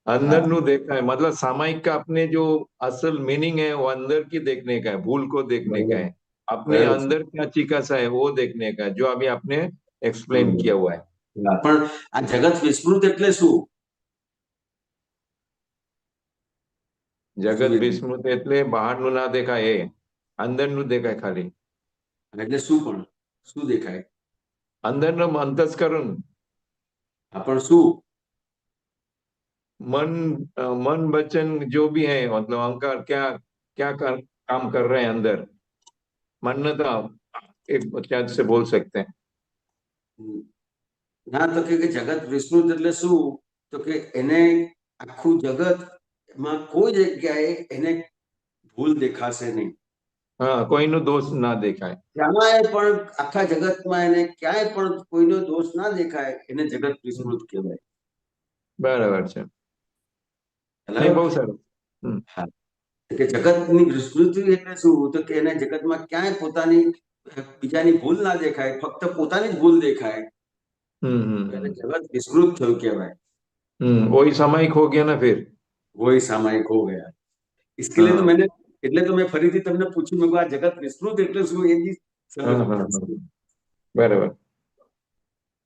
अंदर नु देखा है, मतलब सामायिक का अपने जो असल मीनिंग है वो अंदर की देखने का है, भूल को देखने का है, अपने બરાબર છે. अंदर क्या चिकासा है वो देखने का है, जो अभी आपने एक्सप्लेन किया हुआ है. હા, પણ આ જગત વિસ્મૃત એટલે શું? જગત વિસ્મૃત એટલે બહારનું ના દેખાય, એ અંદરનું દેખાય ખાલી. એટલે શું પણ શું દેખાય? અંદરનો અંતસ્કરણ, આ પણ શું? मन मन वचन जो भी है, मतलब अहंकार क्या क्या काम कर रहे हैं अंदर, मान्यता एक क्या से बोल सकते हैं. ના તો કે જગત વિસ્મૃત એટલે શું? તો કે એને આખું જગત માં કોઈ જગ્યાએ એને ભૂલ દેખાશે નહીં. हाँ, કોઈનો દોષ ના દેખાય. ક્યાંય પણ આખા જગતમાં એને ક્યાંય પણ કોઈનો દોષ ના દેખાય, એને જગત વિસ્મૃત કહેવાય. બરાબર છે. નહીં, બહુ સરસ. હા, કે જગતની વિસ્મૃતિ એટલે શું? તો કે એને જગતમાં ક્યાંય પોતાની બીજાની ભૂલ ના દેખાય, ફક્ત પોતાની જ ભૂલ દેખાય. એને જગત વિસ્મૃત થયું કહેવાય. वही सामायिक हो गया ना फिर. वही सामायिक हो गया. इसके लिए तो मैंने એટલે તો મેં ફરીથી તમને પૂછ્યું, મેં આ જગત વિસ્મૃત એટલે શું એ બી સમજ. બરાબર.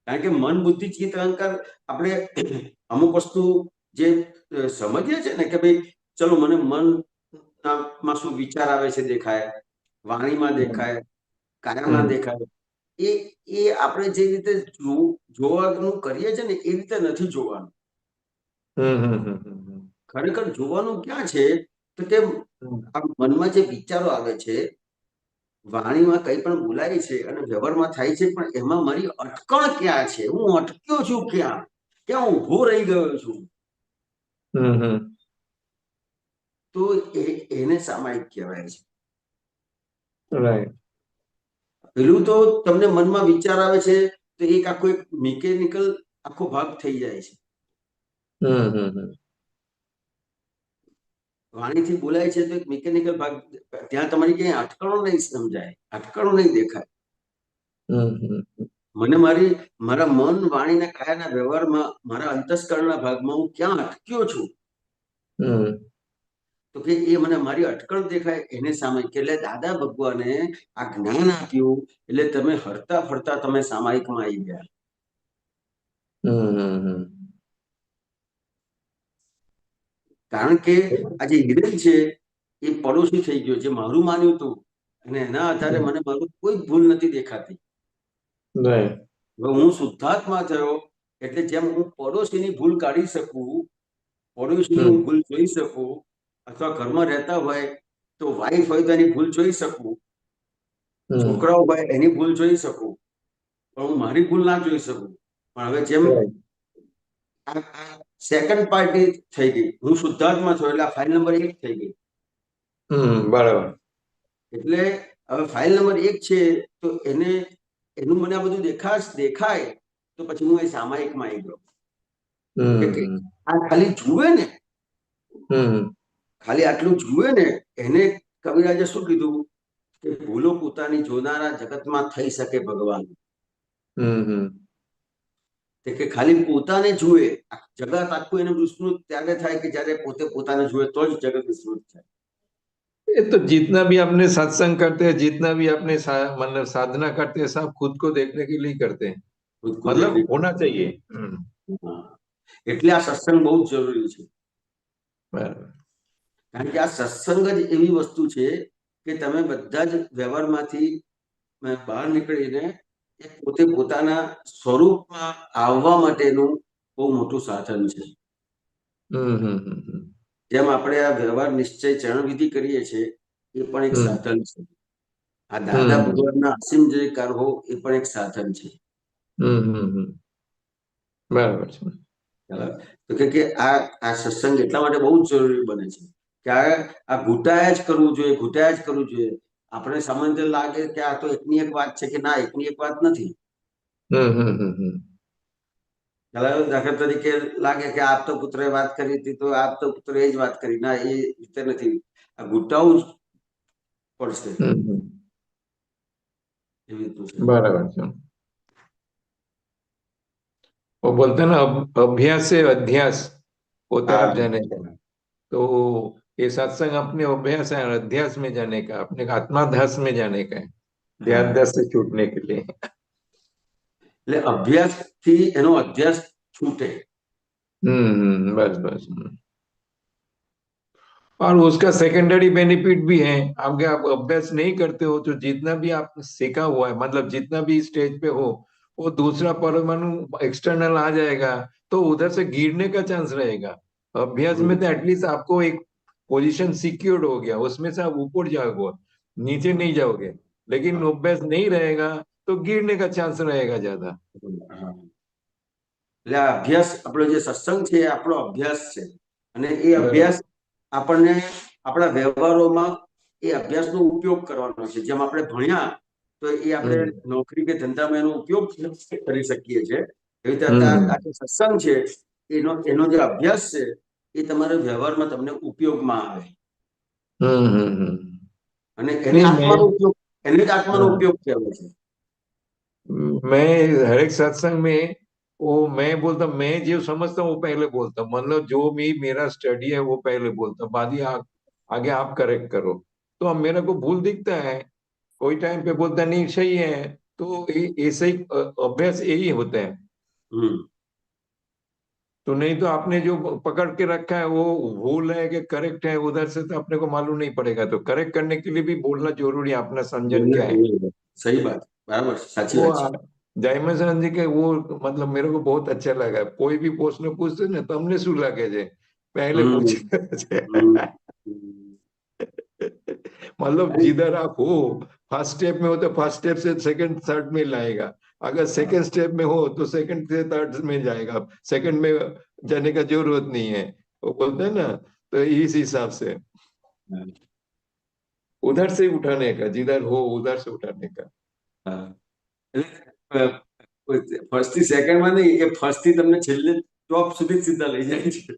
કારણ કે મન બુદ્ધિ ચિત્ત અહંકાર આપણે અમુક વસ્તુ જે સમજીએ છે ને કે ભાઈ ચલો મને મનમાં શું વિચાર આવે છે દેખાય, વાણીમાં દેખાય, કાયામાં દેખાય, એ આપણે જે રીતે જોવાનું કરીએ છીએ ને એ રીતે નથી જોવાનું. ખરેખર જોવાનું ક્યાં છે? તો કે આ મનમાં જે વિચારો આવે છે, વાણીમાં કઈ પણ બોલાય છે અને વ્યવહારમાં થાય છે, પણ એમાં મારી અટકણ ક્યાં છે? હું અટક્યો છું ક્યાં? ક્યાં ઉભો રહી ગયો છું? તો એને સામાયિક કહેવાય છે. રાઈટ. પેલું તો તમને મનમાં વિચાર આવે છે તો એક આખો એક મિકેનિકલ આખો ભાગ થઈ જાય છે. વાણીથી બોલાય છે તો એક મિકેનિકલ ભાગ, ત્યાં તમારી ક્યાંય અટકણો નહીં સમજાય, અટકણો નહીં દેખાય. મને મારા મન, વાણીના કાયાના વ્યવહારમાં, મારા અંતસ્કરણના ભાગમાં હું ક્યાં અટક્યો છું? તો કે એ મને મારી અટકણ દેખાય, એને સામાયિક. એટલે દાદા ભગવાને આ જ્ઞાન આપ્યું એટલે તમે હરતા ફરતા તમે સામાયિકમાં આવી ગયા. કારણ કે આ જે હિરેન છે એ પડોશી થઈ ગયો, જે મારું માન્યું હતું અને એના આધારે મને મારું કોઈ ભૂલ નથી દેખાતી. હું શુદ્ધાત્મા થયો એટલે જેમ હું પડોશીની ભૂલ કાઢી શકું, પડોશીની હું ભૂલ જોઈ શકું, અથવા ઘરમાં રહેતા હોય તો વાઈફ હોય તો એની ભૂલ જોઈ શકું, છોકરાઓ હોય એની ભૂલ જોઈ શકું, પણ હું મારી ભૂલ ના જોઈ શકું. પણ હવે જેમ સેકન્ડ પાર્ટી થઈ ગઈ, હું શુદ્ધાત્મા છું એટલે ફાઇલ નંબર 1 થઈ ગઈ. બરાબર. એટલે હવે ફાઇલ નંબર 1 છે તો એનું મને આ બધું દેખાય તો પછી હું એ સામાયિકમાં આવી ગયો. આ ખાલી જુએ ને, ખાલી આટલું જુએ ને, એને કવિરાજે શું કીધું કે ભૂલો પોતાની જોનારા જગતમાં થઈ શકે ભગવાન. કે ખાલી પોતાને જુએ, જગત આખું એને વિસ્મૃત ત્યારે થાય કે જયારે પોતે પોતાને જુએ તો જ જગત વિસ્મૃત થાય. ये तो जितना भी अपने सत्संग करते हैं, जितना भी अपने मतलब साधना करते हैं, सब खुद को देखने के लिए करते हैं, मतलब होना चाहिए. એટલે આ સત્સંગ બહુ જ જરૂરી છે. બરાબર. કારણ કે આ સત્સંગ જ એવી વસ્તુ છે કે તમે બધા જ વ્યવહારમાંથી બહાર નીકળીને પોતે પોતાના સ્વરૂપમાં આવવા માટેનું બહુ મોટું સાધન છે. જેમ આપણે આ વ્યવહાર નિશ્ચય ચરણવિધિ કરીએ છીએ એ પણ એક સાધન છે. આ દાદા ભગવાનના અસીમ જયકાર હો એ પણ એક સાધન છે. બરાબર છે. તો કે આ સત્સંગ એટલા માટે બહુ જ જરૂરી બને છે કે આ ઘૂંટાયા જ કરવું જોઈએ. આપણે સામાન્ય લાગે કે આ તો એકની એક વાત છે, કે ના, એકની એક વાત નથી. દાખલા તરીકે લાગે કે આપતો પુત્રએ વાત કરી હતી તો આપતો પુત્ર એ જ વાત કરી, ના, એ રીતે નથી. આ ઘૂંટાવું જ પડશે. बराबर છે. वो बोलते हैं ना, अभ्यास से अध्यास वो तरफ हाँ। जाने का। तो ये सत्संग अपने अभ्यास है, अध्यास में जाने का, अपने आत्माध्यास में जाने का है, ध्यान से छूटने के लिए। એટલે અભ્યાસથી એનો અધ્યાસ છૂટે। बस बस। और उसका सेकेंडरी बेनिफिट भी है। आगे आप अभ्यास नहीं करते हो तो जितना भी आप सीखा हुआ है, मतलब जितना भी स्टेज पे हो, वो दूसरा परमाणु एक्सटर्नल आ जाएगा तो उधर से गिरने का चांस रहेगा। अभ्यास में तो एटलीस्ट आपको एक पोजीशन सिक्योर्ड हो गया, उसमें से आप ऊपर जाओगे, नीचे नहीं जाओगे। लेकिन अभ्यास नहीं रहेगा तो गिरने का चांस रहेगा ज्यादा। એટલે આ અભ્યાસ આપણો જે સત્સંગ છે એ આપણો અભ્યાસ છે અને એ અભ્યાસ આપણને આપણા વ્યવહારોમાં એ અભ્યાસનો ઉપયોગ કરવાનો છે। જેમ આપણે ભણ્યા તો એ આપણે નોકરી કે ધંધામાં એનો ઉપયોગ કરી શકીએ છીએ, એવી રીતે આ જે સત્સંગ છે એનો જે અભ્યાસ છે એ તમારા વ્યવહારમાં તમને ઉપયોગમાં આવે અને એને જ આત્માનો ઉપયોગ કહેવાય છે। मैं हर एक सत्संग में वो मैं बोलता, मैं जो समझता हूँ वो पहले बोलता हूँ, मतलब जो भी मेरा स्टडी है वो पहले बोलता हूँ, बाद ही आगे आप करेक्ट करो। तो अब मेरे को भूल दिखता है, कोई टाइम पे बोलता नहीं सही है, तो ऐसे ही अभ्यास यही होता है। तो नहीं तो आपने जो पकड़ के रखा है वो भूल है कि करेक्ट है, उधर से तो अपने को मालूम नहीं पड़ेगा। तो करेक्ट करने के लिए भी बोलना जरूरी है, अपना समझन क्या है। सही बात, बराबर, साची वो बात है। जयमसन जी के वो मतलब मेरे को बहुत अच्छा लगा। कोई भी प्रश्न पूछते ना તમને શું લાગે છે पहले पूछे। मतलब जिधर आप हो, फर्स्ट स्टेप में हो तो फर्स्ट स्टेप से सेकंड थर्ड में लाएगा, अगर सेकंड स्टेप में हो तो सेकंड से थर्ड में जाएगा, सेकंड में जाने का जरूरत नहीं है, वो बोलते हैं ना। तो इस हिसाब से उधर से उठाने का, जिधर हो उधर से उठाने का। ફર્સ્ટ થી સેકન્ડ માં નહીં, એ ફર્સ્ટ થી તમને છેલ્લે ટોપ સુધી સીધા લઈ જાય છે।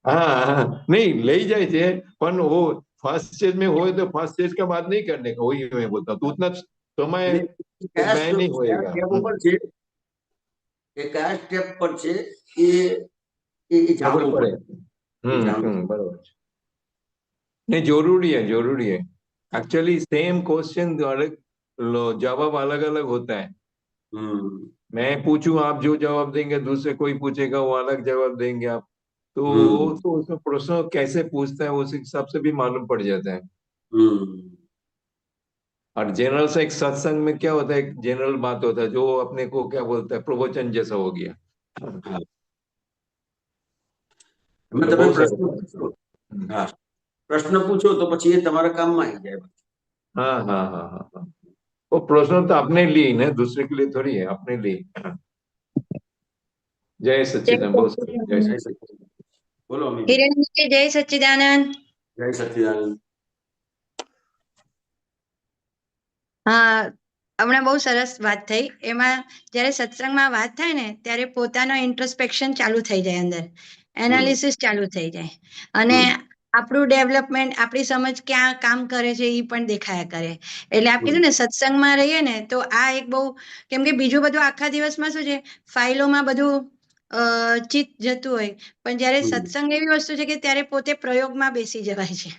हाँ नहीं ले जाए थे, पर वो फर्स्ट स्टेज में हो तो फर्स्ट स्टेज का बात नहीं करने का, वही मैं बोलता हूँ। तो उतना समय मैं नहीं होएगा। કયા સ્ટેપ પર છે એ જાણવું પડે। बराबर। नहीं जरूरी है, जरूरी है। एक्चुअली सेम क्वेश्चन जवाब अलग अलग होता है। मैं पूछूं आप जो जवाब देंगे, दूसरे कोई पूछेगा वो अलग जवाब देंगे आप। तो उसमें प्रश्न कैसे पूछता है उस हिसाब से भी मालूम पड़ जाता है। और जनरल से एक सत्संग में क्या होता है, एक जनरल बात होता है जो अपने को क्या बोलता है, प्रवचन जैसा हो गया। પ્રશ્ન પૂછો તો પછી એ તમારા કામમાં આવી જાય। हाँ हाँ हाँ हाँ हाँ, वो प्रश्न तो अपने लिए ही ना, दूसरे के लिए थोड़ी है, अपने लिए। जय सच्चिदानंद। जय सच्चिदानंद। બોલો અમીન। હિરેનજી જય સચ્ચિદાનંદ। જય સચ્ચિદાનંદ। હા, હમણાં બહુ સરસ વાત થઈ। એમાં જ્યારે સત્સંગમાં વાત થાય ને ત્યારે પોતાનો ઇન્ટ્રોસ્પેક્શન ચાલુ થઈ જાય, અંદર એનાલિસિસ ચાલુ થઈ જાય અને આપણું ડેવલપમેન્ટ, આપણી સમજ ક્યાં કામ કરે છે એ પણ દેખાયા કરે। એટલે આપ કીધું ને સત્સંગમાં રહીએ ને તો આ એક બહુ, કેમ કે બીજું બધું આખા દિવસમાં શું છે, ફાઇલોમાં બધું ચિત્ત જતું હોય, પણ જ્યારે સત્સંગ એવી વસ્તુ છે કે ત્યારે પોતે પ્રયોગમાં બેસી જવાય છે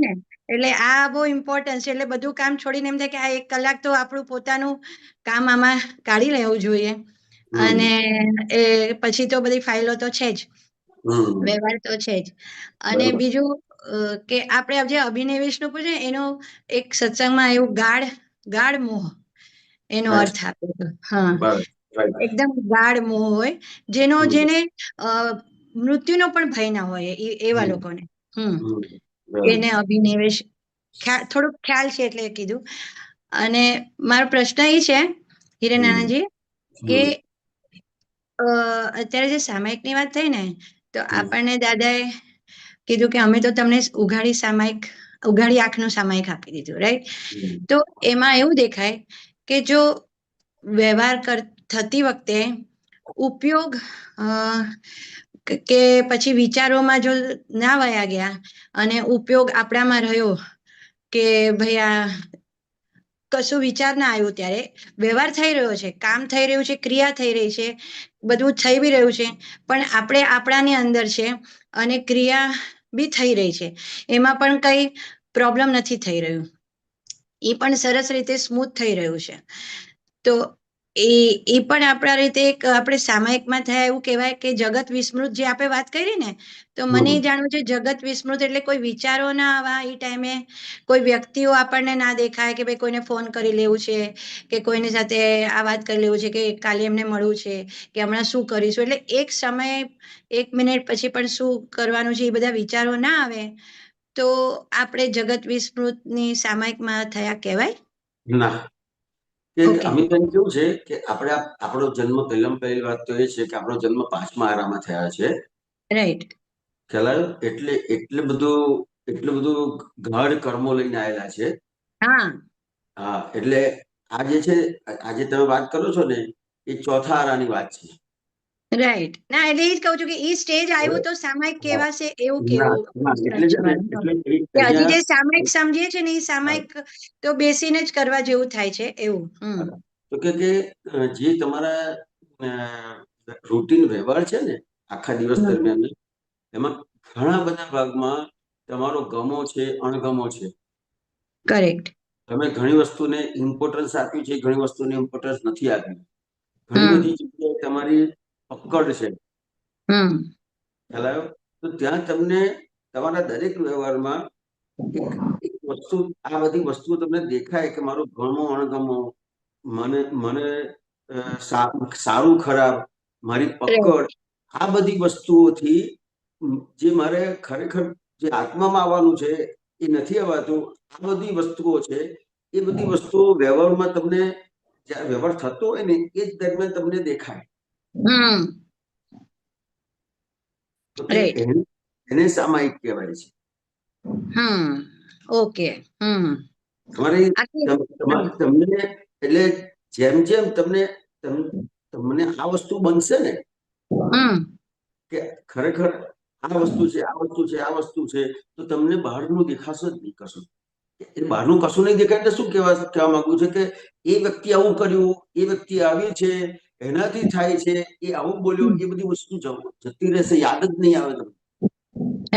ને। એટલે આ બહુ ઇમ્પોર્ટન્ટ છે। એટલે બધું કામ છોડીને એમ થાય કે આ 1 કલાક તો આપણું પોતાનું કામ આમાં કાઢી લેવું જોઈએ અને એ પછી તો બધી ફાઇલો તો છે જ, વ્યવહાર તો છે જ। અને બીજું કે આપણે જે અભિનિવેશનું પૂછે એનો એક સત્સંગમાં એવું ગાઢ મોહ એનો અર્થ આપ્યો હતો। હા, એકદમ ગાઢ મોહ હોય જેને મૃત્યુનો પણ ભય ના હોય એવા લોકોને, એને અભિનિવેશ થોડુંક ખ્યાલ છે એટલે કીધું। અને મારો પ્રશ્ન એ છે હિરેનાનાજી કે અત્યારે જે સામાયિકની વાત થઈ ને, તો આપણને દાદાએ કીધું કે અમે તો તમને ઉઘાડી આંખનું સામાયિક આપી દીધું, રાઈટ? તો એમાં એવું દેખાય કે જો વ્યવહાર થતી વખતે ઉપયોગ કે પછી વિચારોમાં જો ના વયા ગયા અને ઉપયોગ આપણામાં રહ્યો કે ભાઈ આ કશું વિચાર ના આવ્યો, ત્યારે વ્યવહાર થઈ રહ્યો છે, કામ થઈ રહ્યું છે, ક્રિયા થઈ રહી છે, બધું થઈ બી રહ્યું છે, પણ આપણે આપણાની અંદર છે અને ક્રિયા બી થઈ રહી છે, એમાં પણ કંઈ પ્રોબ્લેમ નથી થઈ રહ્યું, એ પણ સરસ રીતે સ્મૂથ થઈ રહ્યું છે. તો એ પણ આપણા રીતે એક આપણે સામાયિકમાં થયા એવું કહેવાય કે જગત વિસ્મૃત, જે આપણે વાત કરી ને, તો મને એ જાણવું છે જગત વિસ્મૃત એટલે કોઈ વિચારો ના આવા એ ટાઈમે, કોઈ વ્યક્તિઓ આપણને ના દેખાય કે ભાઈ કોઈને ફોન કરી લેવું છે કે કોઈની સાથે આ વાત કરી લેવું છે કે કાલે એમને મળવું છે કે હમણાં શું કરીશું, એટલે એક સમય 1 મિનિટ પછી પણ શું કરવાનું છે એ બધા વિચારો ના આવે, તો આપણે જગત વિસ્મૃતની સામાયિકમાં થયા કહેવાય? ના, કે ઓકે. અમિતભાઈ કેવું છે કે આપણો જન્મ પહેલી વાત તો એ છે કે આપણો જન્મ 5મા આરામાં થયા છે. રાઈટ. ખ્યાલ આવ્યો? એટલે એટલું બધું ગાઢ કર્મો લઈને આવેલા છે. હા. હા, એટલે આ જે છે, આજે તમે વાત કરો છો ને, એ 4થા આરાની વાત છે. રાઈટ. ના, એટલે એ જ કહું છું કે એ સ્ટેજ આવ્યું તો સામાયિક કહેવાશે એવું ના, કેવું ના, એટલે છે ને, એટલે કે હજી જે અહીંયા સામાયિક સમજીએ છે ને એ સામાયિક તો બેસીને જ કરવા જેવું થાય છે એવું. તો કે જે તમારા રૂટીન વ્યવહાર છે ને આખા દિવસ દરમિયાન, એમાં ઘણા બધા ભાગમાં તમારો ગમો છે, અણગમો છે. કરેક્ટ. તમે ઘણી વસ્તુને ઇમ્પોર્ટન્સ આપ્યું છે, ઘણી વસ્તુને ઇમ્પોર્ટન્સ નથી આપ્યું. ઘણી બધી જગ્યાએ તમારી પકડ છે. ખ્યાલ આવ્યો? તો ત્યાં તમને તમારા દરેક વ્યવહારમાં એક વસ્તુ, આ બધી વસ્તુઓ તમને દેખાય કે મારો ગમો અણગમો, મને સારું ખરાબ, મારી પકડ, આ બધી વસ્તુઓથી જે મારે ખરેખર જે આત્મામાં આવવાનું છે એ નથી આવતું. આ બધી વસ્તુઓ છે, એ બધી વસ્તુઓ વ્યવહારમાં તમને જ્યારે વ્યવહાર થતો હોય ને એ જ દરમિયાન તમને દેખાય. તો કે એને સામાયિક કહેવાય છે. ઓકે. તમને એટલે જેમ જેમ તમને આ વસ્તુ બનશે ને કે ખરેખર આ વસ્તુ છે, આ વસ્તુ છે, આ વસ્તુ છે, તો તમને બહારનું દેખાશે જ નહીં કશું. એ બહારનું કશું નહીં દેખાય એટલે શું કહેવા માંગુ છે કે એ વ્યક્તિ આવું કર્યું, એ વ્યક્તિ આવી છે, એનાથી થાય છે, એ આવું બોલ્યો, એ બધી વસ્તુ જતી રહેશે, યાદ જ નહીં આવે તમને.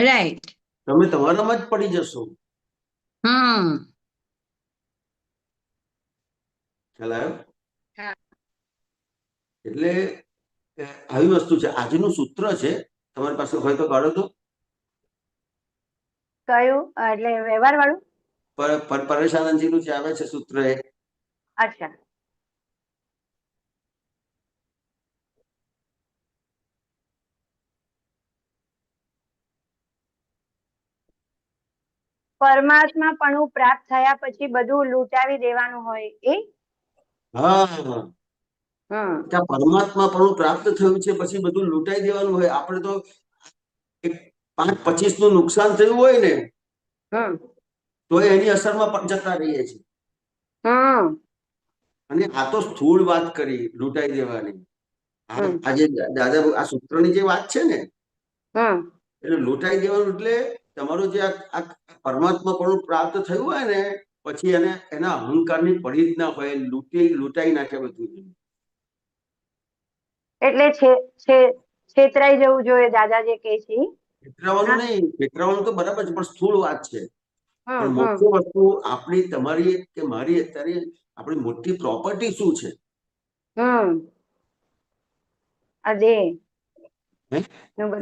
રાઈટ. તમે તમારામાં જ પડી જશો. ખ્યાલ આવ્યો? એટલે આવી વસ્તુ છે. આજનું સૂત્ર છે, તમારી પાસે હોય તો કાઢો તો. કયું? એટલે વ્યવહાર વાળું? પરેશાનંદજી નું જે આવે છે સૂત્ર એ. અચ્છા. પરમાત્માપણું પ્રાપ્ત થયા પછી બધું લૂંટાવી દેવાનું હોય એ? હા, પરમાત્માપણું પ્રાપ્ત થયું છે પછી બધું લૂંટાઈ દેવાનું હોય. આપણે તો 5-25 નું નુકસાન થયું હોય ને તો એની અસરમાં જતા રહીએ છીએ. અને આ તો સ્થૂળ વાત કરી લૂંટાઈ દેવાની. આજે દાદા આ સૂત્રની જે વાત છે ને, એટલે લૂંટાઈ દેવાનું એટલે તમારું જે આ પરમાત્માપણું પ્રાપ્ત થયું હોય ને પછી એના અહંકારની પડી જ ના હોય, લૂંટાઈ નાખે બધું. એટલે છેતરાઈ જવું જોઈએ દાદા જે કહે છે. છેતરાવાનું નહીં, છેતરાવાનું તો બરાબર છે, પણ સ્થૂળ વાત છે. પણ મોટી વસ્તુ આપણી, તમારી કે મારી અત્યારે આપણી મોટી પ્રોપર્ટી શું છે?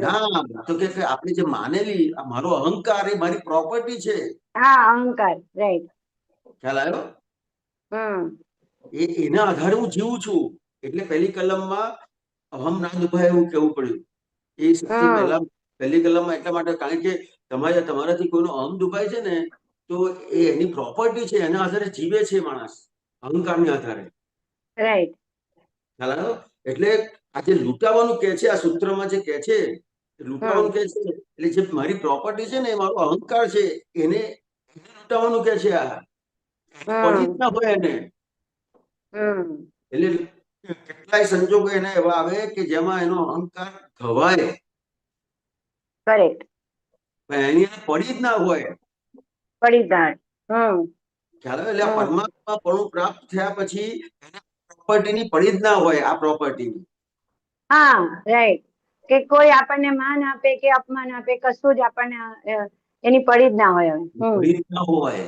ના, તો કે આપણે જે માનેલી મારો અહંકાર એ મારી પ્રોપર્ટી છે. અહંકાર. રાઈટ. ખ્યાલ આવ્યો? એના આધારે હું જીવું છું. એટલે પહેલી કલમમાં અહમ ના દુભાય એવું કેવું પડ્યું. એ સૌથી પહેલી કલમમાં એટલા માટે, કારણ કે તમારાથી કોઈનો અહમ દુભાય છે ને તો એ એની પ્રોપર્ટી છે, એના આધારે જીવે છે માણસ, અહંકારની આધારે. રાઈટ. ખ્યાલ આવ્યો? એટલે આ જે લૂંટાવાનું કે છે, આ સૂત્રમાં જે કે છે લૂંટાવાનું કે છે, એટલે જે મારી પ્રોપર્ટી છે ને, એ મારો અહંકાર છે, એને લૂંટાવાનું કે છે. આ પડી જ ના હોય એને. એટલે કેટલાય સંજોગો એને એવા આવે કે જેમાં એનો અહંકાર ઘવાય. કરેક્ટ. એની પડી જ ના હોય. પડી જાય. ખ્યાલ આવે? એટલે પરમાત્માપણું પ્રાપ્ત થયા પછી એના પ્રોપર્ટીની પડી જ ના હોય. આ પ્રોપર્ટીની હા, રાઈટ. કે કોઈ આપણને માન આપે કે અપમાન આપે, કશું જ આપણને એની પડી જ ના હોય હવે. થોડી રીતના હોય.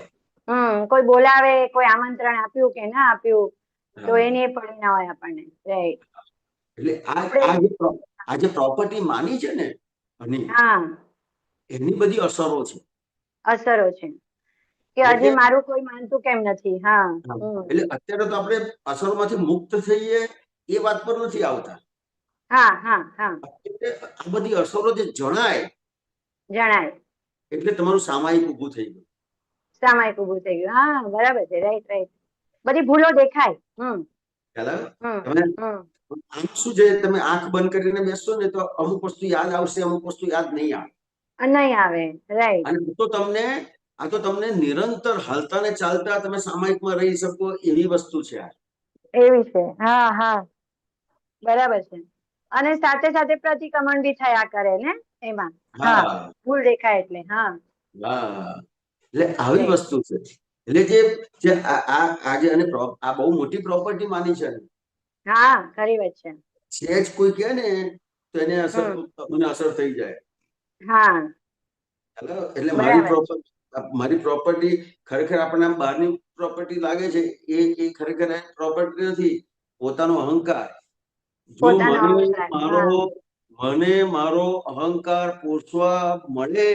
કોઈ બોલાવે, કોઈ આમંત્રણ આપ્યું કે ના આપ્યું, તો હા. એની પડી ના હોય આપણને. રાઈટ. એટલે આ જે પ્રોપર્ટી માની છે ને આની, હા, એની બધી અસરો છે. અસરો છે કે એટલે હજી મારું કોઈ માનતું કેમ નથી. હા. એટલે અત્યારે તો આપણે અસરોમાંથી મુક્ત થઈએ એ વાત પર નથી આવતા. હા, હા, હા, એટલે આ બધી અસરો જે જણાય જણાય. એટલે તમારું સામાયિક ઊભું થઈ ગયું. સામાયિક ઊભું થઈ ગયું. હા, બરાબર છે. Right, right. બધી ભૂલો દેખાય. ખ્યાલ આવે? હમ, તમને હમ. આમ શું છે, તમે આંખ બંધ કરીને બેસશો ને તો અમુક વસ્તુ યાદ આવશે, અમુક વસ્તુ યાદ નહીં આવે. નહીં આવે. રાઈટ. અને આ તો તમને નિરંતર હાલતા ને ચાલતા તમે સામાયિકમાં રહી શકો એવી વસ્તુ છે આ. એવી છે. હા, હા, બરાબર છે. અને સાથે સાથે પ્રતિક્રમણ બી થયા કરે ને એમાં. હા, હા ભૂલ દેખાય એટલે. હા, હા, એટલે આવી વસ્તુ છે. એટલે જે આજે અને આ બહુ મોટી પ્રોપર્ટી માની છે ને, હા, ખરી વાત છે. સેજ કોઈ કહે ને તો એને અસર થઈ જાય. હા, એટલે બરાબર. મારી પ્રોપર્ટી ખરેખર આપણને બહારની પ્રોપર્ટી લાગે છે, એ ખરેખર પ્રોપર્ટી નથી, પોતાનો અહંકાર. જો પોતાનો અહંકાર. હા. મને મારો અહંકાર પોષવા મળે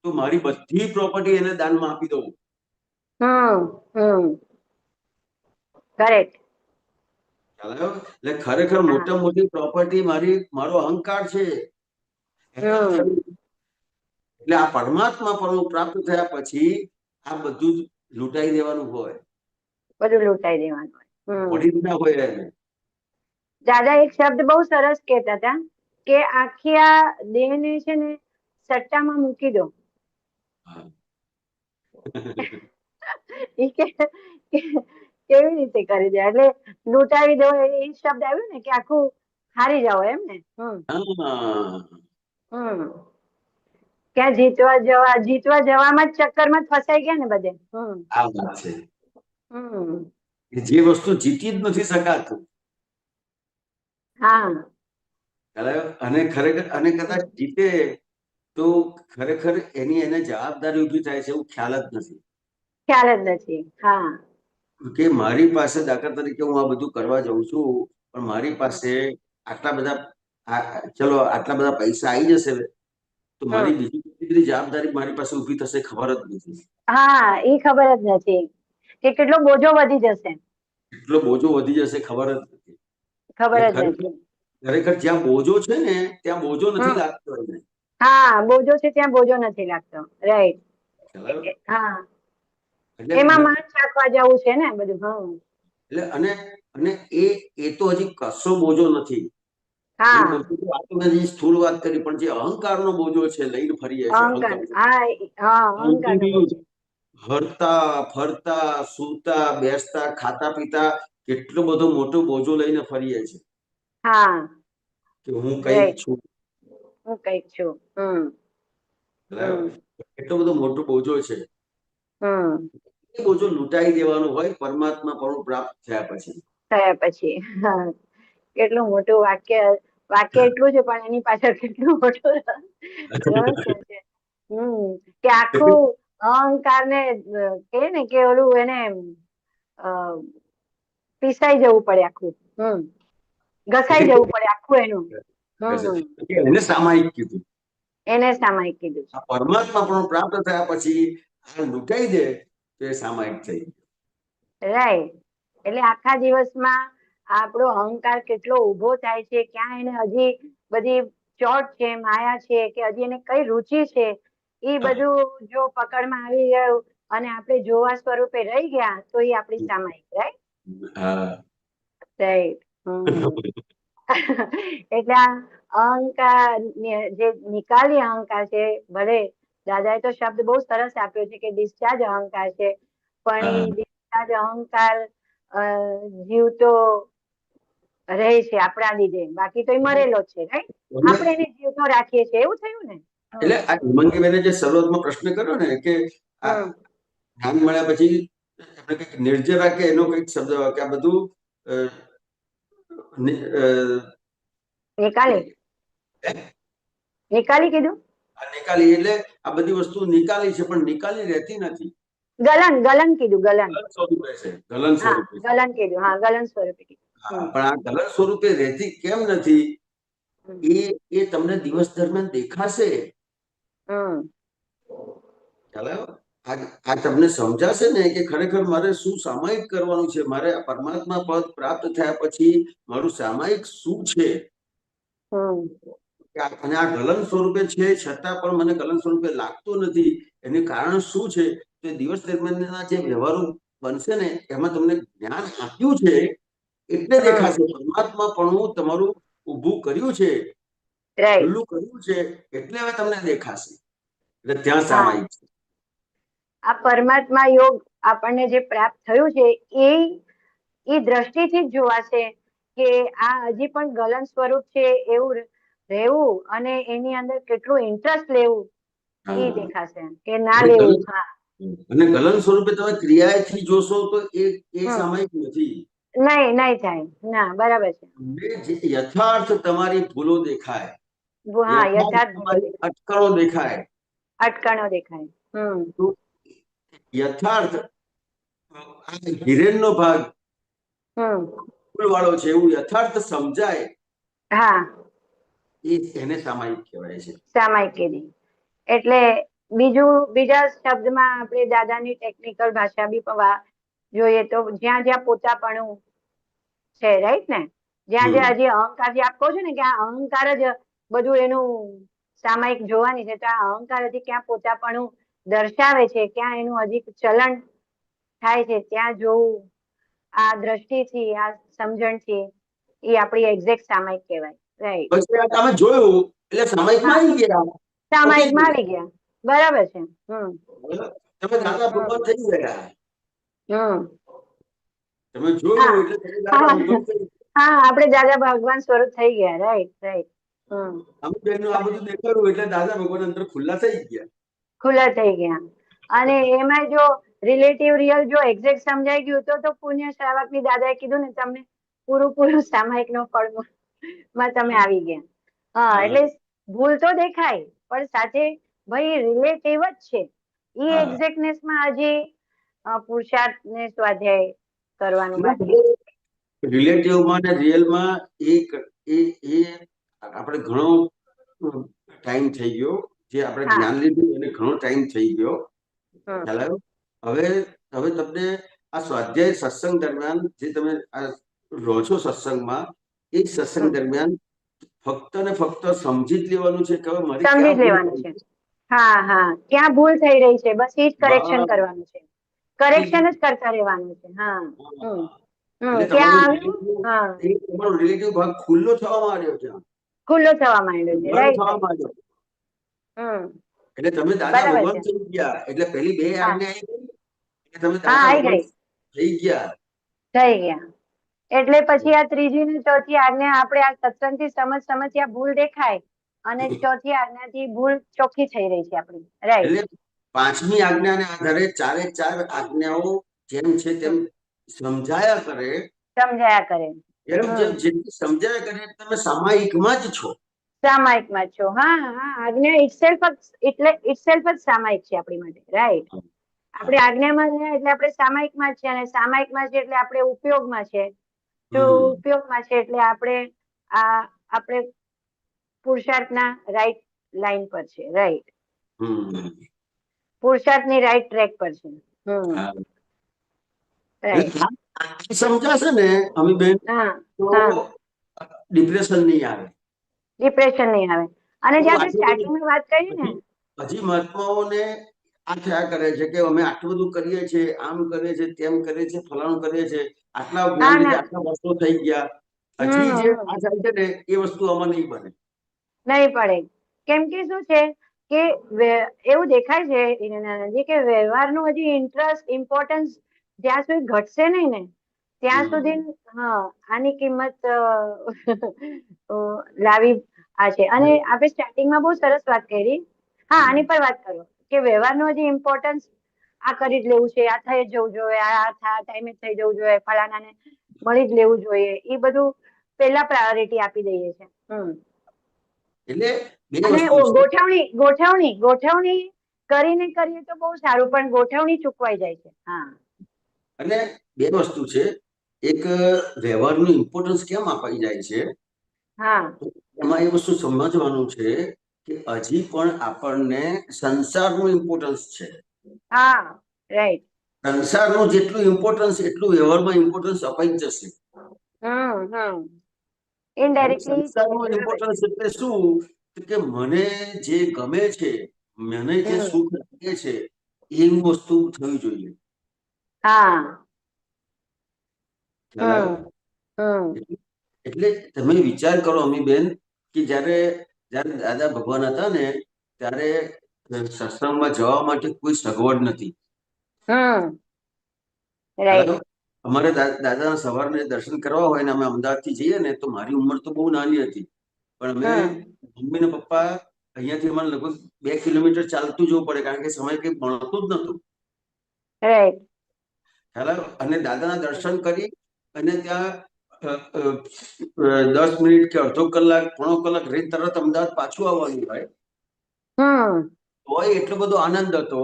તો મારી બધી પ્રોપર્ટી એને દાનમાં આપી દઉં. કરેક્ટ. એટલે ખરેખર મોટા મોટી પ્રોપર્ટી મારો અહંકાર છે. એટલે આ પરમાત્મા પરનું પ્રાપ્ત થયા પછી આ બધું જ લૂંટાઈ દેવાનું હોય, બધું લૂંટાઈ દેવાનું હોય. પડી જ ના હોય એને. દાદા એક શબ્દ બહુ સરસ કહેતા હતા કે આખી આ દેહને છે ને સટ્ટામાં મૂકી દો. કેવી રીતે કરી દે, એટલે લૂંટાવી દો, એ શબ્દ આવ્યો ને કે આખું હારી જાવ એમ ને. ક્યાં જીતવા જવામાં જ ચક્કરમાં જ ફસાઈ ગયા ને બધે. આ વાત છે. જે વસ્તુ જીતી જ નથી શકાતું. હા. અને ખરેખર અને કદાચ જીતે તો ખરેખર એને જવાબદારી ઉભી થાય છે એવું ખ્યાલ જ નથી. ખ્યાલ જ નથી. હા. કે મારી પાસે દાખલા તરીકે હું આ બધું કરવા જાઉં છું, પણ મારી પાસે આટલા બધા પૈસા આવી જશે તો મારી બીજી બધી જવાબદારી મારી પાસે ઉભી થશે ખબર જ નથી. હા, એ ખબર જ નથી કે કેટલો બોજો વધી જશે. એટલો બોજો વધી જશે ખબર જ નથી. ખબર જ નથી. ખરેખર જ્યાં બોજો છે ને ત્યાં બોજો નથી લાગતો એને. હા, બોજો છે ત્યાં બોજો નથી લાગતો. રાઈટ. હા, એમાં માન રાખવા જવું છે ને બધું. એટલે અને એ તો હજી કશો બોજો નથી. એ બોજો તો આપણે હજી સ્થૂળ વાત કરી, પણ જે અહંકારનો બોજો છે લઈને ફરીએ છે. અહંકાર હરતા ફરતા સૂતા બેસતા ખાતા પીતા કેટલો બધો મોટો બોજો લઈને ફરીએ છે. હા, કે હું કઈક છું. હું કઈક છું. એટલો બધો મોટો બોજો છે. એ બોજો લૂંટાઈ દેવાનો હોય પરમાત્મા પણ પ્રાપ્ત થયા પછી. કેટલું મોટું વાક્ય એટલું છે પણ એની પાછળ કેટલું મોટું રહસ્ય છે. કે આખું અહંકાર ને કે ને કે ઓલું એને પીસાઈ જવું પડે, આખું ઘસાઈ જવું પડે આખું એનું. એને સામાયિક કીધું. એને સામાયિક કીધું. પરમાત્મા પણ પ્રાપ્ત થયા પછી આ લૂંટાઈ દે તો એ સામાયિક થઈ ગયું. રાઈટ. એટલે આખા દિવસમાં આપણો અહંકાર કેટલો ઉભો થાય છે, ક્યાં એને હજી બધી ચોટ છે, માયા છે, કે હજી એને કઈ રુચિ છે, એ બધું જો પકડમાં આવી ગયું અને આપણે જોવા સ્વરૂપે રહી ગયા તો એ આપણી સામાયિક. રાઈટ. રાઈટ. એટલે આ અહંકાર જે નિકાલી અહંકાર છે, ભલે દાદાએ તો શબ્દ બહુ સરસ આપ્યો છે કે ડિસ્ચાર્જ અહંકાર છે, પણ એ ડિસ્ચાર્જ અહંકાર જીવતો રહે છે આપણા લીધે, બાકી તો એ મરેલો છે. રાઈટ. આપણે એને જીવતો રાખીએ છીએ, એવું થયું ને. એટલે આ હિમાંગીબેને જે શરૂઆતમાં પ્રશ્ન કર્યો ને કે આ જ્ઞાન મળ્યા પછી એમને કંઈક નિર્જરા કે એનો કંઈક શબ્દ કે આ બધું નિકાલી નિકાલી કીધું. આ નિકાલી એટલે આ બધી વસ્તુ નિકાલી છે, પણ નિકાલી રહેતી નથી. ગલન ગલન કીધું. ગલન ગલન સ્વરૂપે છે, ગલન હા સ્વરૂપે. ગલન કીધું. હા ગલન સ્વરૂપે કીધું. હા, પણ આ ગલન સ્વરૂપે રહેતી કેમ નથી એ તમને દિવસ દરમિયાન દેખાશે. હમ ખ્યાલ આવ્યો? આ તમને સમજાશે ને કે ખરેખર મારે શું સામાયિક કરવાનું છે, મારે આ પરમાત્મા પદ પ્રાપ્ત થયા પછી મારું સામાયિક શું છે. હમ અને આ ગલન સ્વરૂપે છે છતાં પણ મને ગલન સ્વરૂપે લાગતું નથી. એનું કારણ શું છે? તે દિવસ દરમિયાનના જે વ્યવહારો બનશે ને એમાં તમને જ્ઞાન આપ્યું છે એટલે દેખાશે. પરમાત્મા પણ તમારું ઊભું કર્યું છે, રાઈટ. ખુલ્લું કર્યું છે એટલે હવે તમને દેખાશે. એટલે ત્યાં હા સામાયિક છે. આ પરમાત્મા યોગ આપણને જે પ્રાપ્ત થયું છે એ દ્રષ્ટિથી જ જોવાશે કે આ હજી પણ ગલન સ્વરૂપ છે એવું રહેવું અને એની અંદર કેટલું ઇન્ટરેસ્ટ લેવું એ હા. દેખાશે કે ના અને લેવું. ગલન હા અને ગલન સ્વરૂપે તમે ક્રિયાથી જોશો તો એ હમ. સામાયિક નથી. નહીં થાય. ના બરાબર છે. જે યથાર્થ તમારી ભૂલો દેખાય, હા યથાર્થ યથાર્થ તમારી અટકળો દેખાય, અટકણો દેખાય. તો યથાર્થ આ હિરેનનો ભાગ ફૂલ વાળો છે એવું યથાર્થ સમજાય હા એને સામાયિક કહેવાય છે. સામાયિક કીધી. એટલે બીજા શબ્દમાં આપણે દાદાની ટેકનિકલ ભાષા બી જોઈએ તો જ્યાં જ્યાં પોતાપણું છે, રાઈટ ને, જ્યાં જ્યાં હજી અહંકાર જે આપ કહો છો ને કે આ અહંકાર જ બધું એનું સામાયિક જોવાની છે, તો આ અહંકાર હજી ક્યાં પોતાપણું દર્શાવે છે, ક્યાં એનું હજી ચલણ થાય છે, ત્યાં જોવું. આ દ્રષ્ટિથી આ સમજણથી એ આપણી એક્ઝેક્ટ સામાયિક કહેવાય. રાઈટ. પછી આ તમે જોયું એટલે સામાયિકમાં આવી ગયા, સામાયિકમાં આવી ગયા. બરાબર છે. તમે દાદા ભગવાન થઈ ગયા. હમ તમે જોયું એટલે તમે દાદા ભગવાન થઈ ગયા. હા આપણે દાદા ભગવાન સ્વરૂપ થઈ ગયા. રાઈટ. અમે બેનનું આ બધું દેખાડ્યું એટલે દાદા ભગવાન અંદર ખુલ્લા થઈ ગયા. ખુલ્લા થઈ ગયા. અને એમાં જો રિલેટિવ રિયલ જો એક્ઝેક્ટ સમજાઈ ગયું તો પુણ્ય શ્રાવક ની દાદાએ કીધું ને તમને પૂરું સામાયિક નો ફળ માં તમે આવી ગયા. હા એટલે ભૂલ તો દેખાય પણ સાથે ભાઈ રિલેટિવ જ છે. એ એક્ઝેક્ટનેસ માં હજી પુરુષાર્થ ને સ્વાધ્યાય કરવાનું બાકી. રિલેટિવમાં ને રિયલમાં એ આપણે ઘણો ટાઈમ થઈ ગયો. જે આપણે જ્ઞાન લીધું એને ઘણો ટાઈમ થઈ ગયો. ખ્યાલ આવ્યો? હવે તમને આ સ્વાધ્યાય સત્સંગ દરમિયાન જે તમે રહો છો સત્સંગમાં, એ સત્સંગ દરમિયાન ફક્ત ને ફક્ત સમજી જ લેવાનું છે કે મારી સમજી જ લેવાનું છે. હા ક્યાં ભૂલ થઈ રહી છે બસ એ જ કરેક્શન કરવાનું છે. કરેક્શન જ કરતા રહેવાનું છે. ક્યાં આવ્યું? તમારો રિલેટિવ ભાગ ખુલ્લો થવા માંડ્યો છે. ખુલ્લો થવા માંડ્યો છે. રાઈટ. એટલે તમે દાદા ભગવાન થઈ ગયા. એટલે પેલી બે આજ્ઞા તમે દાદા ભગવાન થઈ ગયા. એટલે પછી આ ત્રીજી ને ચોથી આજ્ઞા આપણે આ સત્સંગથી સમજથી આ ભૂલ દેખાય અને ચોથી આજ્ઞાથી ભૂલ ચોખ્ખી થઈ રહી છે આપણી. રાઈટ. એટલે પાંચમી આજ્ઞાને આધારે ચારે ચાર આજ્ઞાઓ જેમ છે તેમ સમજાયા કરે. જેટલી સમજાયા કરે તમે સામાયિકમાં જ છો. સામાયિકમાં છો. આજ્ઞા ઇટસેલ્ફ જ સામાયિક છે આપણી માટે. રાઈટ. આપણે આજ્ઞામાં રહ્યા એટલે આપણે સામાયિકમાં છે અને સામાયિકમાં છે એટલે આપણે ઉપયોગમાં છે. તો ઉપયોગમાં છે એટલે આપણે પુરુષાર્થના રાઈટ લાઈન પર છે. રાઈટ. પુરુષાર્થની રાઈટ ટ્રેક પર છે. સમજાશે ને અમીબેન તો ડિપ્રેશન નહીં આવે. અને જે આપણે સ્ટાર્ટિંગમાં વાત કરી ને, હજી મહાત્માઓને આ થયા કરે છે કે અમે આટલું બધું કરીએ છીએ, આમ કરીએ છીએ, તેમ કરીએ છીએ, ફલાણું કરીએ છીએ, આટલા જ્ઞાન લીધે આટલા વર્ષો થઈ ગયા, હજી જે આ થાય છે ને એ વસ્તુ આમાં નહીં બને. નહીં પડે. કેમ કે શું છે કે એવું દેખાય છે હિરેનાનંદજી કે વ્યવહારનું હજી ઇમ્પોર્ટન્સ જ્યાં સુધી ઘટશે નહીં ને ત્યાં સુધી આની કિંમત લાવી આ છે. અને આપણે સ્ટાર્ટિંગમાં બહુ સરસ વાત કરી. આની પર વાત કરો કે વ્યવહારનું હજી ઇમ્પોર્ટન્સ આ કરી જ લેવું છે, આ થઈ જ જવું જોઈએ, આ ટાઈમે થઈ જવું જોઈએ, ફલાણાને મળી જ લેવું જોઈએ, એ બધું પહેલા પ્રાયોરિટી આપી દઈએ છીએ. એટલે બે અને વસ્તુ છે. ગોઠવણી કરીને કરીએ તો બહુ સારું, પણ ગોઠવણી ચૂકવાઈ જાય છે. હા, અને બે વસ્તુ છે. એક વ્યવહારનું ઇમ્પોર્ટન્સ કેમ અપાઈ જાય છે, હા, એમાં એ વસ્તુ સમજવાનું છે કે હજી પણ આપણને સંસારનું ઇમ્પોર્ટન્સ છે. હા, રાઈટ. સંસારનું જેટલું ઇમ્પોર્ટન્સ એટલું વ્યવહારમાં ઇમ્પોર્ટન્સ અપાઈ જ જશે. ઇનડાયરેક્ટલી. સંસારનું ઇમ્પોર્ટન્સ એટલે શું કે મને જે ગમે છે, મને જે સુખ લાગે છે એવી વસ્તુ થવી જોઈએ. હા. ખ્યાલ આવ્યો? એટલે તમે વિચાર કરો અમીબેન કે જ્યારે દાદા ભગવાન હતા ને ત્યારે સત્સંગમાં જવા માટે કોઈ સગવડ નથી. રાઈટ. અમારે દાદાના સવારને દર્શન કરવા હોય ને અમે અમદાવાદથી જઈએ ને તો મારી ઉંમર તો બહુ નાની હતી, પણ અમે મમ્મી ને પપ્પા અહીંયાથી અમારે લગભગ 2 કિલોમીટર ચાલતું જવું પડે, કારણ કે સમય કંઈ ભણતું જ નતું. રાઈટ. ખ્યાલ આવ્યો? અને દાદાના દર્શન કરી અને ત્યાં 10 મિનિટ કે અડધો કલાક પોણો કલાક રહી તરત અમદાવાદ પાછું આવવાનું હોય તોય એટલો બધો આનંદ હતો.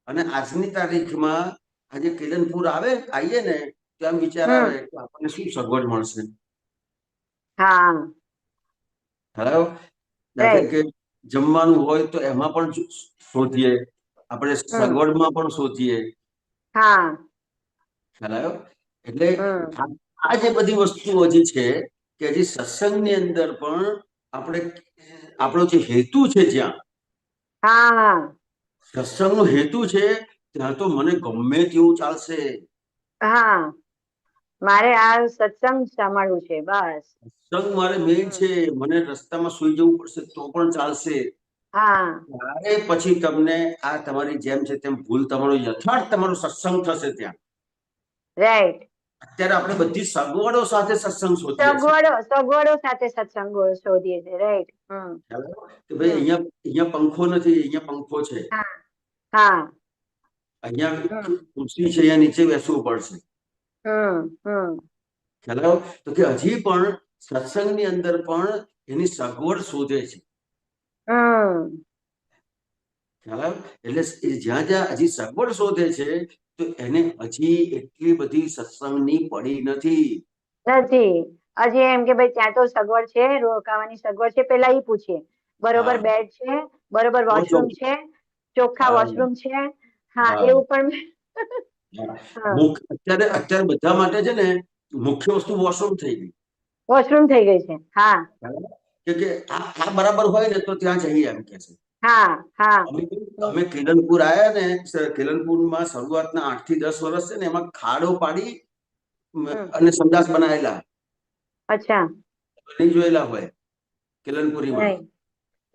અને આજની તારીખમાં આજે કેલનપુર આવીએ ને ત્યાં વિચાર આવે કે આપણને શું સગવડ મળશે. દાખલા કે જમવાનું હોય તો એમાં પણ શોધીએ, આપણે સગવડમાં પણ શોધીએ. ખ્યાલ આવ્યો? એટલે આ જે બધી વસ્તુઓ હજી છે કે હજી સત્સંગની અંદર પણ આપણો જે હેતુ છે, જ્યાં સત્સંગનો હેતુ છે ત્યાં તો મને ગમે તેવું ચાલશે. મારે આ સત્સંગ સાંભળવું છે, બસ. સત્સંગ મારે મેઇન છે. મને રસ્તામાં સુઈ જવું પડશે તો પણ ચાલશે. ત્યારે પછી તમને આ તમારી જેમ છે તેમ ભૂલ તમારો યથાર્થ તમારો સત્સંગ થશે ત્યાં. રાઈટ. અત્યારે આપણે બધી સગવડો સાથે સત્સંગ શોધીએ છીએ. સગવડો સાથે સત્સંગ શોધીએ છીએ. રાઈટ. કે ભાઈ અહીંયા પંખો નથી, અહીંયા પંખો છે. અહીંયા ખુરશી છે, અહીંયા નીચે બેસવું પડશે. ખ્યાલ આવ્યો? તો કે હજી પણ સત્સંગની અંદર પણ એની સગવડ શોધે છે. ખ્યાલ આવ્યો? એટલે જ્યાં જ્યાં હજી સગવડ શોધે છે તો એને હજી એટલી બધી સત્સંગની પડી નથી. હજી એમ કે ભાઈ ત્યાં તો સગવડ છે, રોકાવાની સગવડ છે, પેલા ઈ પૂછીએ બરોબર બેડ છે, બરોબર વોશરૂમ છે, ચોખ્ખા વોશરૂમ છે. એવું પણ અત્યારે બધા માટે છે ને મુખ્ય વસ્તુ વોશરૂમ થઈ ગઈ. વોશરૂમ થઈ ગઈ છે. કે આ બરાબર હોય ને તો ત્યાં જઈએ એમ કે છે. અમે કેલનપુર આવ્યા ને, કેલનપુરમાં શરૂઆતના 8 થી 10 વર્ષ છે ને એમાં ખાડો પાડી અને સંડાસ બનાવેલા. અચ્છા. નહીં જોયેલા હોય કેલનપુરીમાં?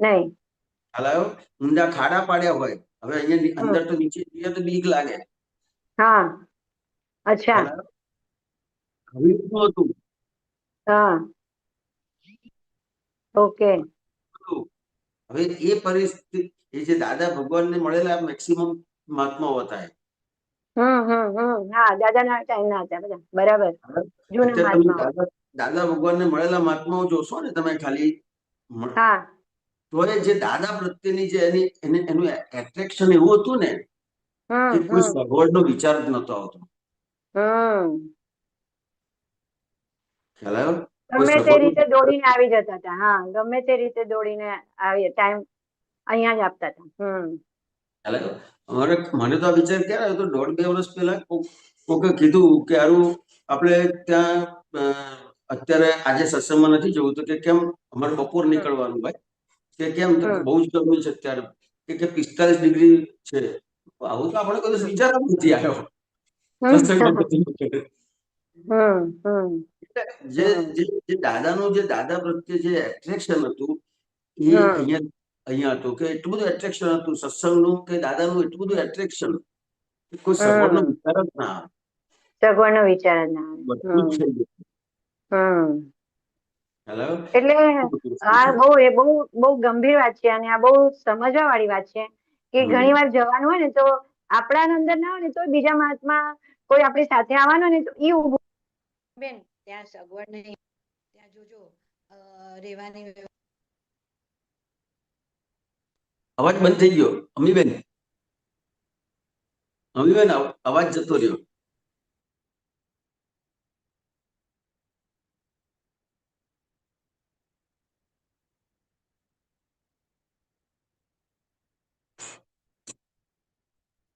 નહીં. ખ્યાલ આવ્યો? ઊંડા ખાડા પાડ્યા હોય. હવે અહીંયા અંદર તો નીચે જઈએ તો બીક લાગે. અચ્છા. હતું. ઓકે. હવે એ પરિસ્થિતિ એ જે દાદા ભગવાનને મળેલા મેક્સિમમ મહાત્માઓ હતા. દાદાના ટાઈમના હતા બધા. બરાબર. જૂના મહાત્માઓ. દાદા ભગવાનને મળેલા મહાત્માઓ જોશો ને તમે ખાલી, તો જે દાદા પ્રત્યેની જે એનું એટ્રેક્શન એવું હતું ને કે કોઈ સગવડનો વિચાર જ નતો આવતો. ખ્યાલ આવ્યો? ગમે તે રીતે દોડીને આવી જતા હતા. ગમે તે રીતે દોડીને આવી ટાઈમ અહીંયા જ આપતા હતા. મને તો આ વિચાર ક્યારે આવ્યો? 1.5-2 વર્ષ પહેલા કોકે કીધું કે હારું આપણે ત્યાં અત્યારે આજે સત્સંગમાં નથી જવું, તો કે કેમ? અમારે બપોર નીકળવાનું ભાઈ. કે કેમ? તો બહુ જ ગરમી છે અત્યારે, કે 45 ડિગ્રી છે. આવું તો આપણે કદી વિચાર નથી આવ્યો. જે દાદાનું જે દાદા પ્રત્યે જે એટ્રેક્શન હતું એ અહીંયા હતું કે એટલું બધું એટ્રેક્શન હતું સત્સંગનું કે દાદાનું એટલું બધું એટ્રેક્શન, કોઈ સગવડનો વિચાર જ ના આવે. સગવડનો વિચાર જ ના બધું જ થઈ ગયું. એટલે આ બહુ ગંભીર વાત છે અને આ બહુ સમજવા વાળી વાત છે કે ઘણી વાર જવાનું હોય ને તો આપણા અંદર ના હોય ને તો બીજા મહાત્મા કોઈ આપણી સાથે આવવાનો ને તો ઈ ઉભું બેન ત્યાં સગવડ નહીં, ત્યાં જોજો રહેવાની અવાજ બંધ થઈ ગયો અમીબેન. અમીબેન અવાજ જતો રહ્યો.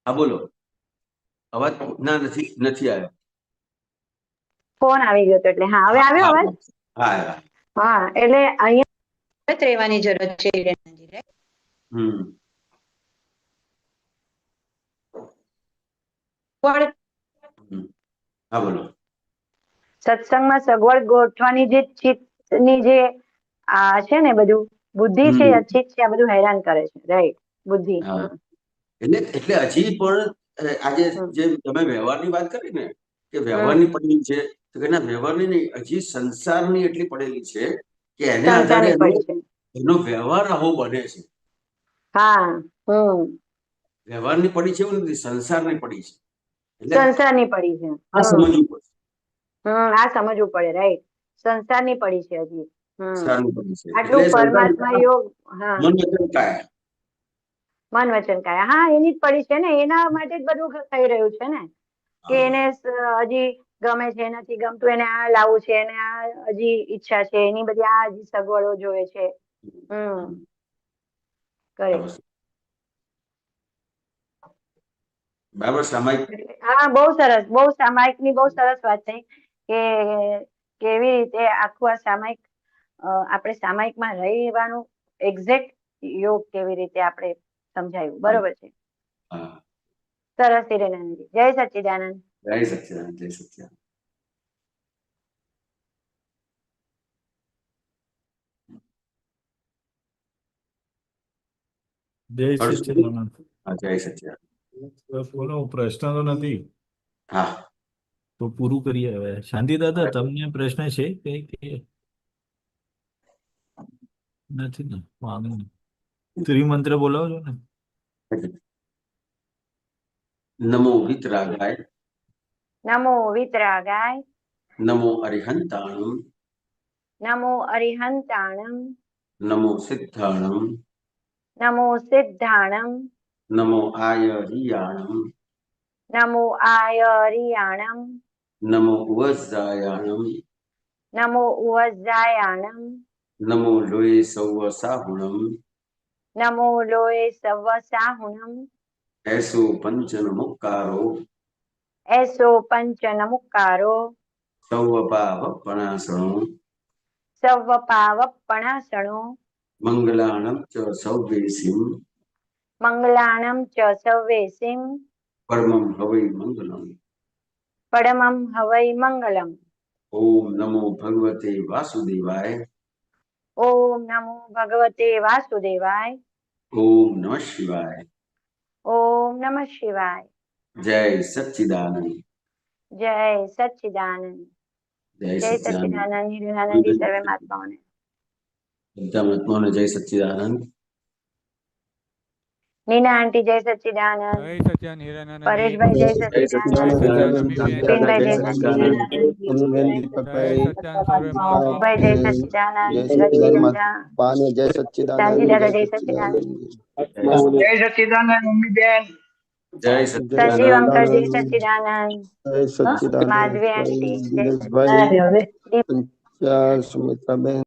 હા બોલો. અવાજ ના નથી આવ્યો. ફોન આવી ગયો હતો એટલે હા હવે આવ્યો અવાજ. હા હા એટલે અહીંયા રહેવાની જરૂર છે હિરેનજી, right? હા બોલો. સત્સંગમાં સગવડ ગોઠવાની જે ચિત્તની જે આ છે ને બધું બુદ્ધિ છે અચિત છે આ બધું હેરાન કરે છે, રાઈટ? બુદ્ધિ. એટલે હજી પણ આજે જે તમે વ્યવહારની વાત કરી ને કે વ્યવહારની પડેલી છે, તો કે ના વ્યવહારની નહીં, હજી સંસારની એટલી પડેલી છે કે એને આધારે એનો વ્યવહાર આવો બને છે. હા. વ્યવહારની પડી છે એવું નથી, સંસારની પડી છે. સંસારની પડી છે. આ સમજવું પડશે. આ સમજવું પડે, રાઈટ? સંસારની પડી છે હજી. સંસારની પડી છે. આટલું પરમાત્મા યોગ. હા. મન વચન કાયા. મન વચન કાયા. હા એની જ પડી છે ને, એના માટે જ બધું થઈ રહ્યું છે ને કે એને હજી ગમે છે, નથી ગમતું, એને આ લાવવું છે, એને આ હજી ઈચ્છા છે, એની બધી આ હજી સગવડો જોવે છે. બરાબર. સામાયિક. હા બહુ સરસ, બહુ સામાયિક ની બહુ સરસ વાત થઈ કે કેવી રીતે આખું આ સામાયિક આપણે સામાયિકમાં રહેવાનું એક્ઝેક્ટ યોગ કેવી રીતે આપણે સમજાયું. બરોબર છે. સરસ હિરેનજી. જય સચ્ચિદાનંદ. જય સચ્ચિદાનંદ. જય સચ્ચિદાનંદ. જય સચ્ચિદાનંદ. જય સચ્ચિદાનંદ. બોલો, પ્રશ્ન તો નથી. હા તો પૂરું કરીએ હવે. શાંતિ દાદા, તમને પ્રશ્ન છે કે નથી ને? વાંધો નહીં. ત્રિમંત્ર બોલાવજો ને. નમો વિતરાગાય. નમો વિતરાગાય. નમો અરિહંતાણમ. નમો અરિહંતાણમ. નમો સિદ્ધાણમ. નમો સિદ્ધાણમ. નમો આયરિયાણમ. નમો આયરિયાણમ. નમો ઉવજ્જાયાણમ. નમો ઉવજ્જાયાણમ. નમો લોય સૌવ સાહુણમ. નમો લોય સવ સાહુણમ. એસો પંચન મુક્કારો. એસો પંચન મુક્કારો. સૌવ પાવ પણાસણો. સવ પાવ પણાસણો. મંગલાણમ ચ સૌવેસીમ. મંગલાણમ ચ સૌવેસીમ. પરમં હવૈ મંગલમ. પરમં હવૈ મંગલમ. ઓમ નમો ભગવતે વાસુદેવાય. ઓમ નમો ભગવતે વાસુદેવાય. ઓમ નમઃ શિવાય. ઓમ નમઃ શિવાય. જય સચ્ચિદાનંદ. જય સચ્ચિદાનંદ. જય સચ્ચિદાનંદ. હિરેનાનંદજી સર્વે મહાત્માઓને. બધા મહાત્માઓને જય સચ્ચિદાનંદ. નીના આંટી જય સચ્ચિદાનંદ. જય સચ્ચિદાનંદ હિરેનાનંદ. પરેશભાઈ જય સચ્ચિદાનંદ. પિનભાઈ જય સચ્ચિદાનંદ. જય સચ્ચિદાનંદ સર્વે મહાત્માઓ. ભાઈ જય સચ્ચિદાનંદ. રજની જય સચ્ચિદાનંદ. શાંતિ દાદા જય સચ્ચિદાનંદ. જય સચ્ચિદાનંદ મમ્મીબેન. જય સંજીવ સચ્ચિદાનંદ. અંકલ જય સચ્ચિદાનંદ. જય સચ્ચિદાનંદ. માધવી આંટી જય દિનેશભાઈ સચ્ચિદાનંદ. સુમિત્રાબેન.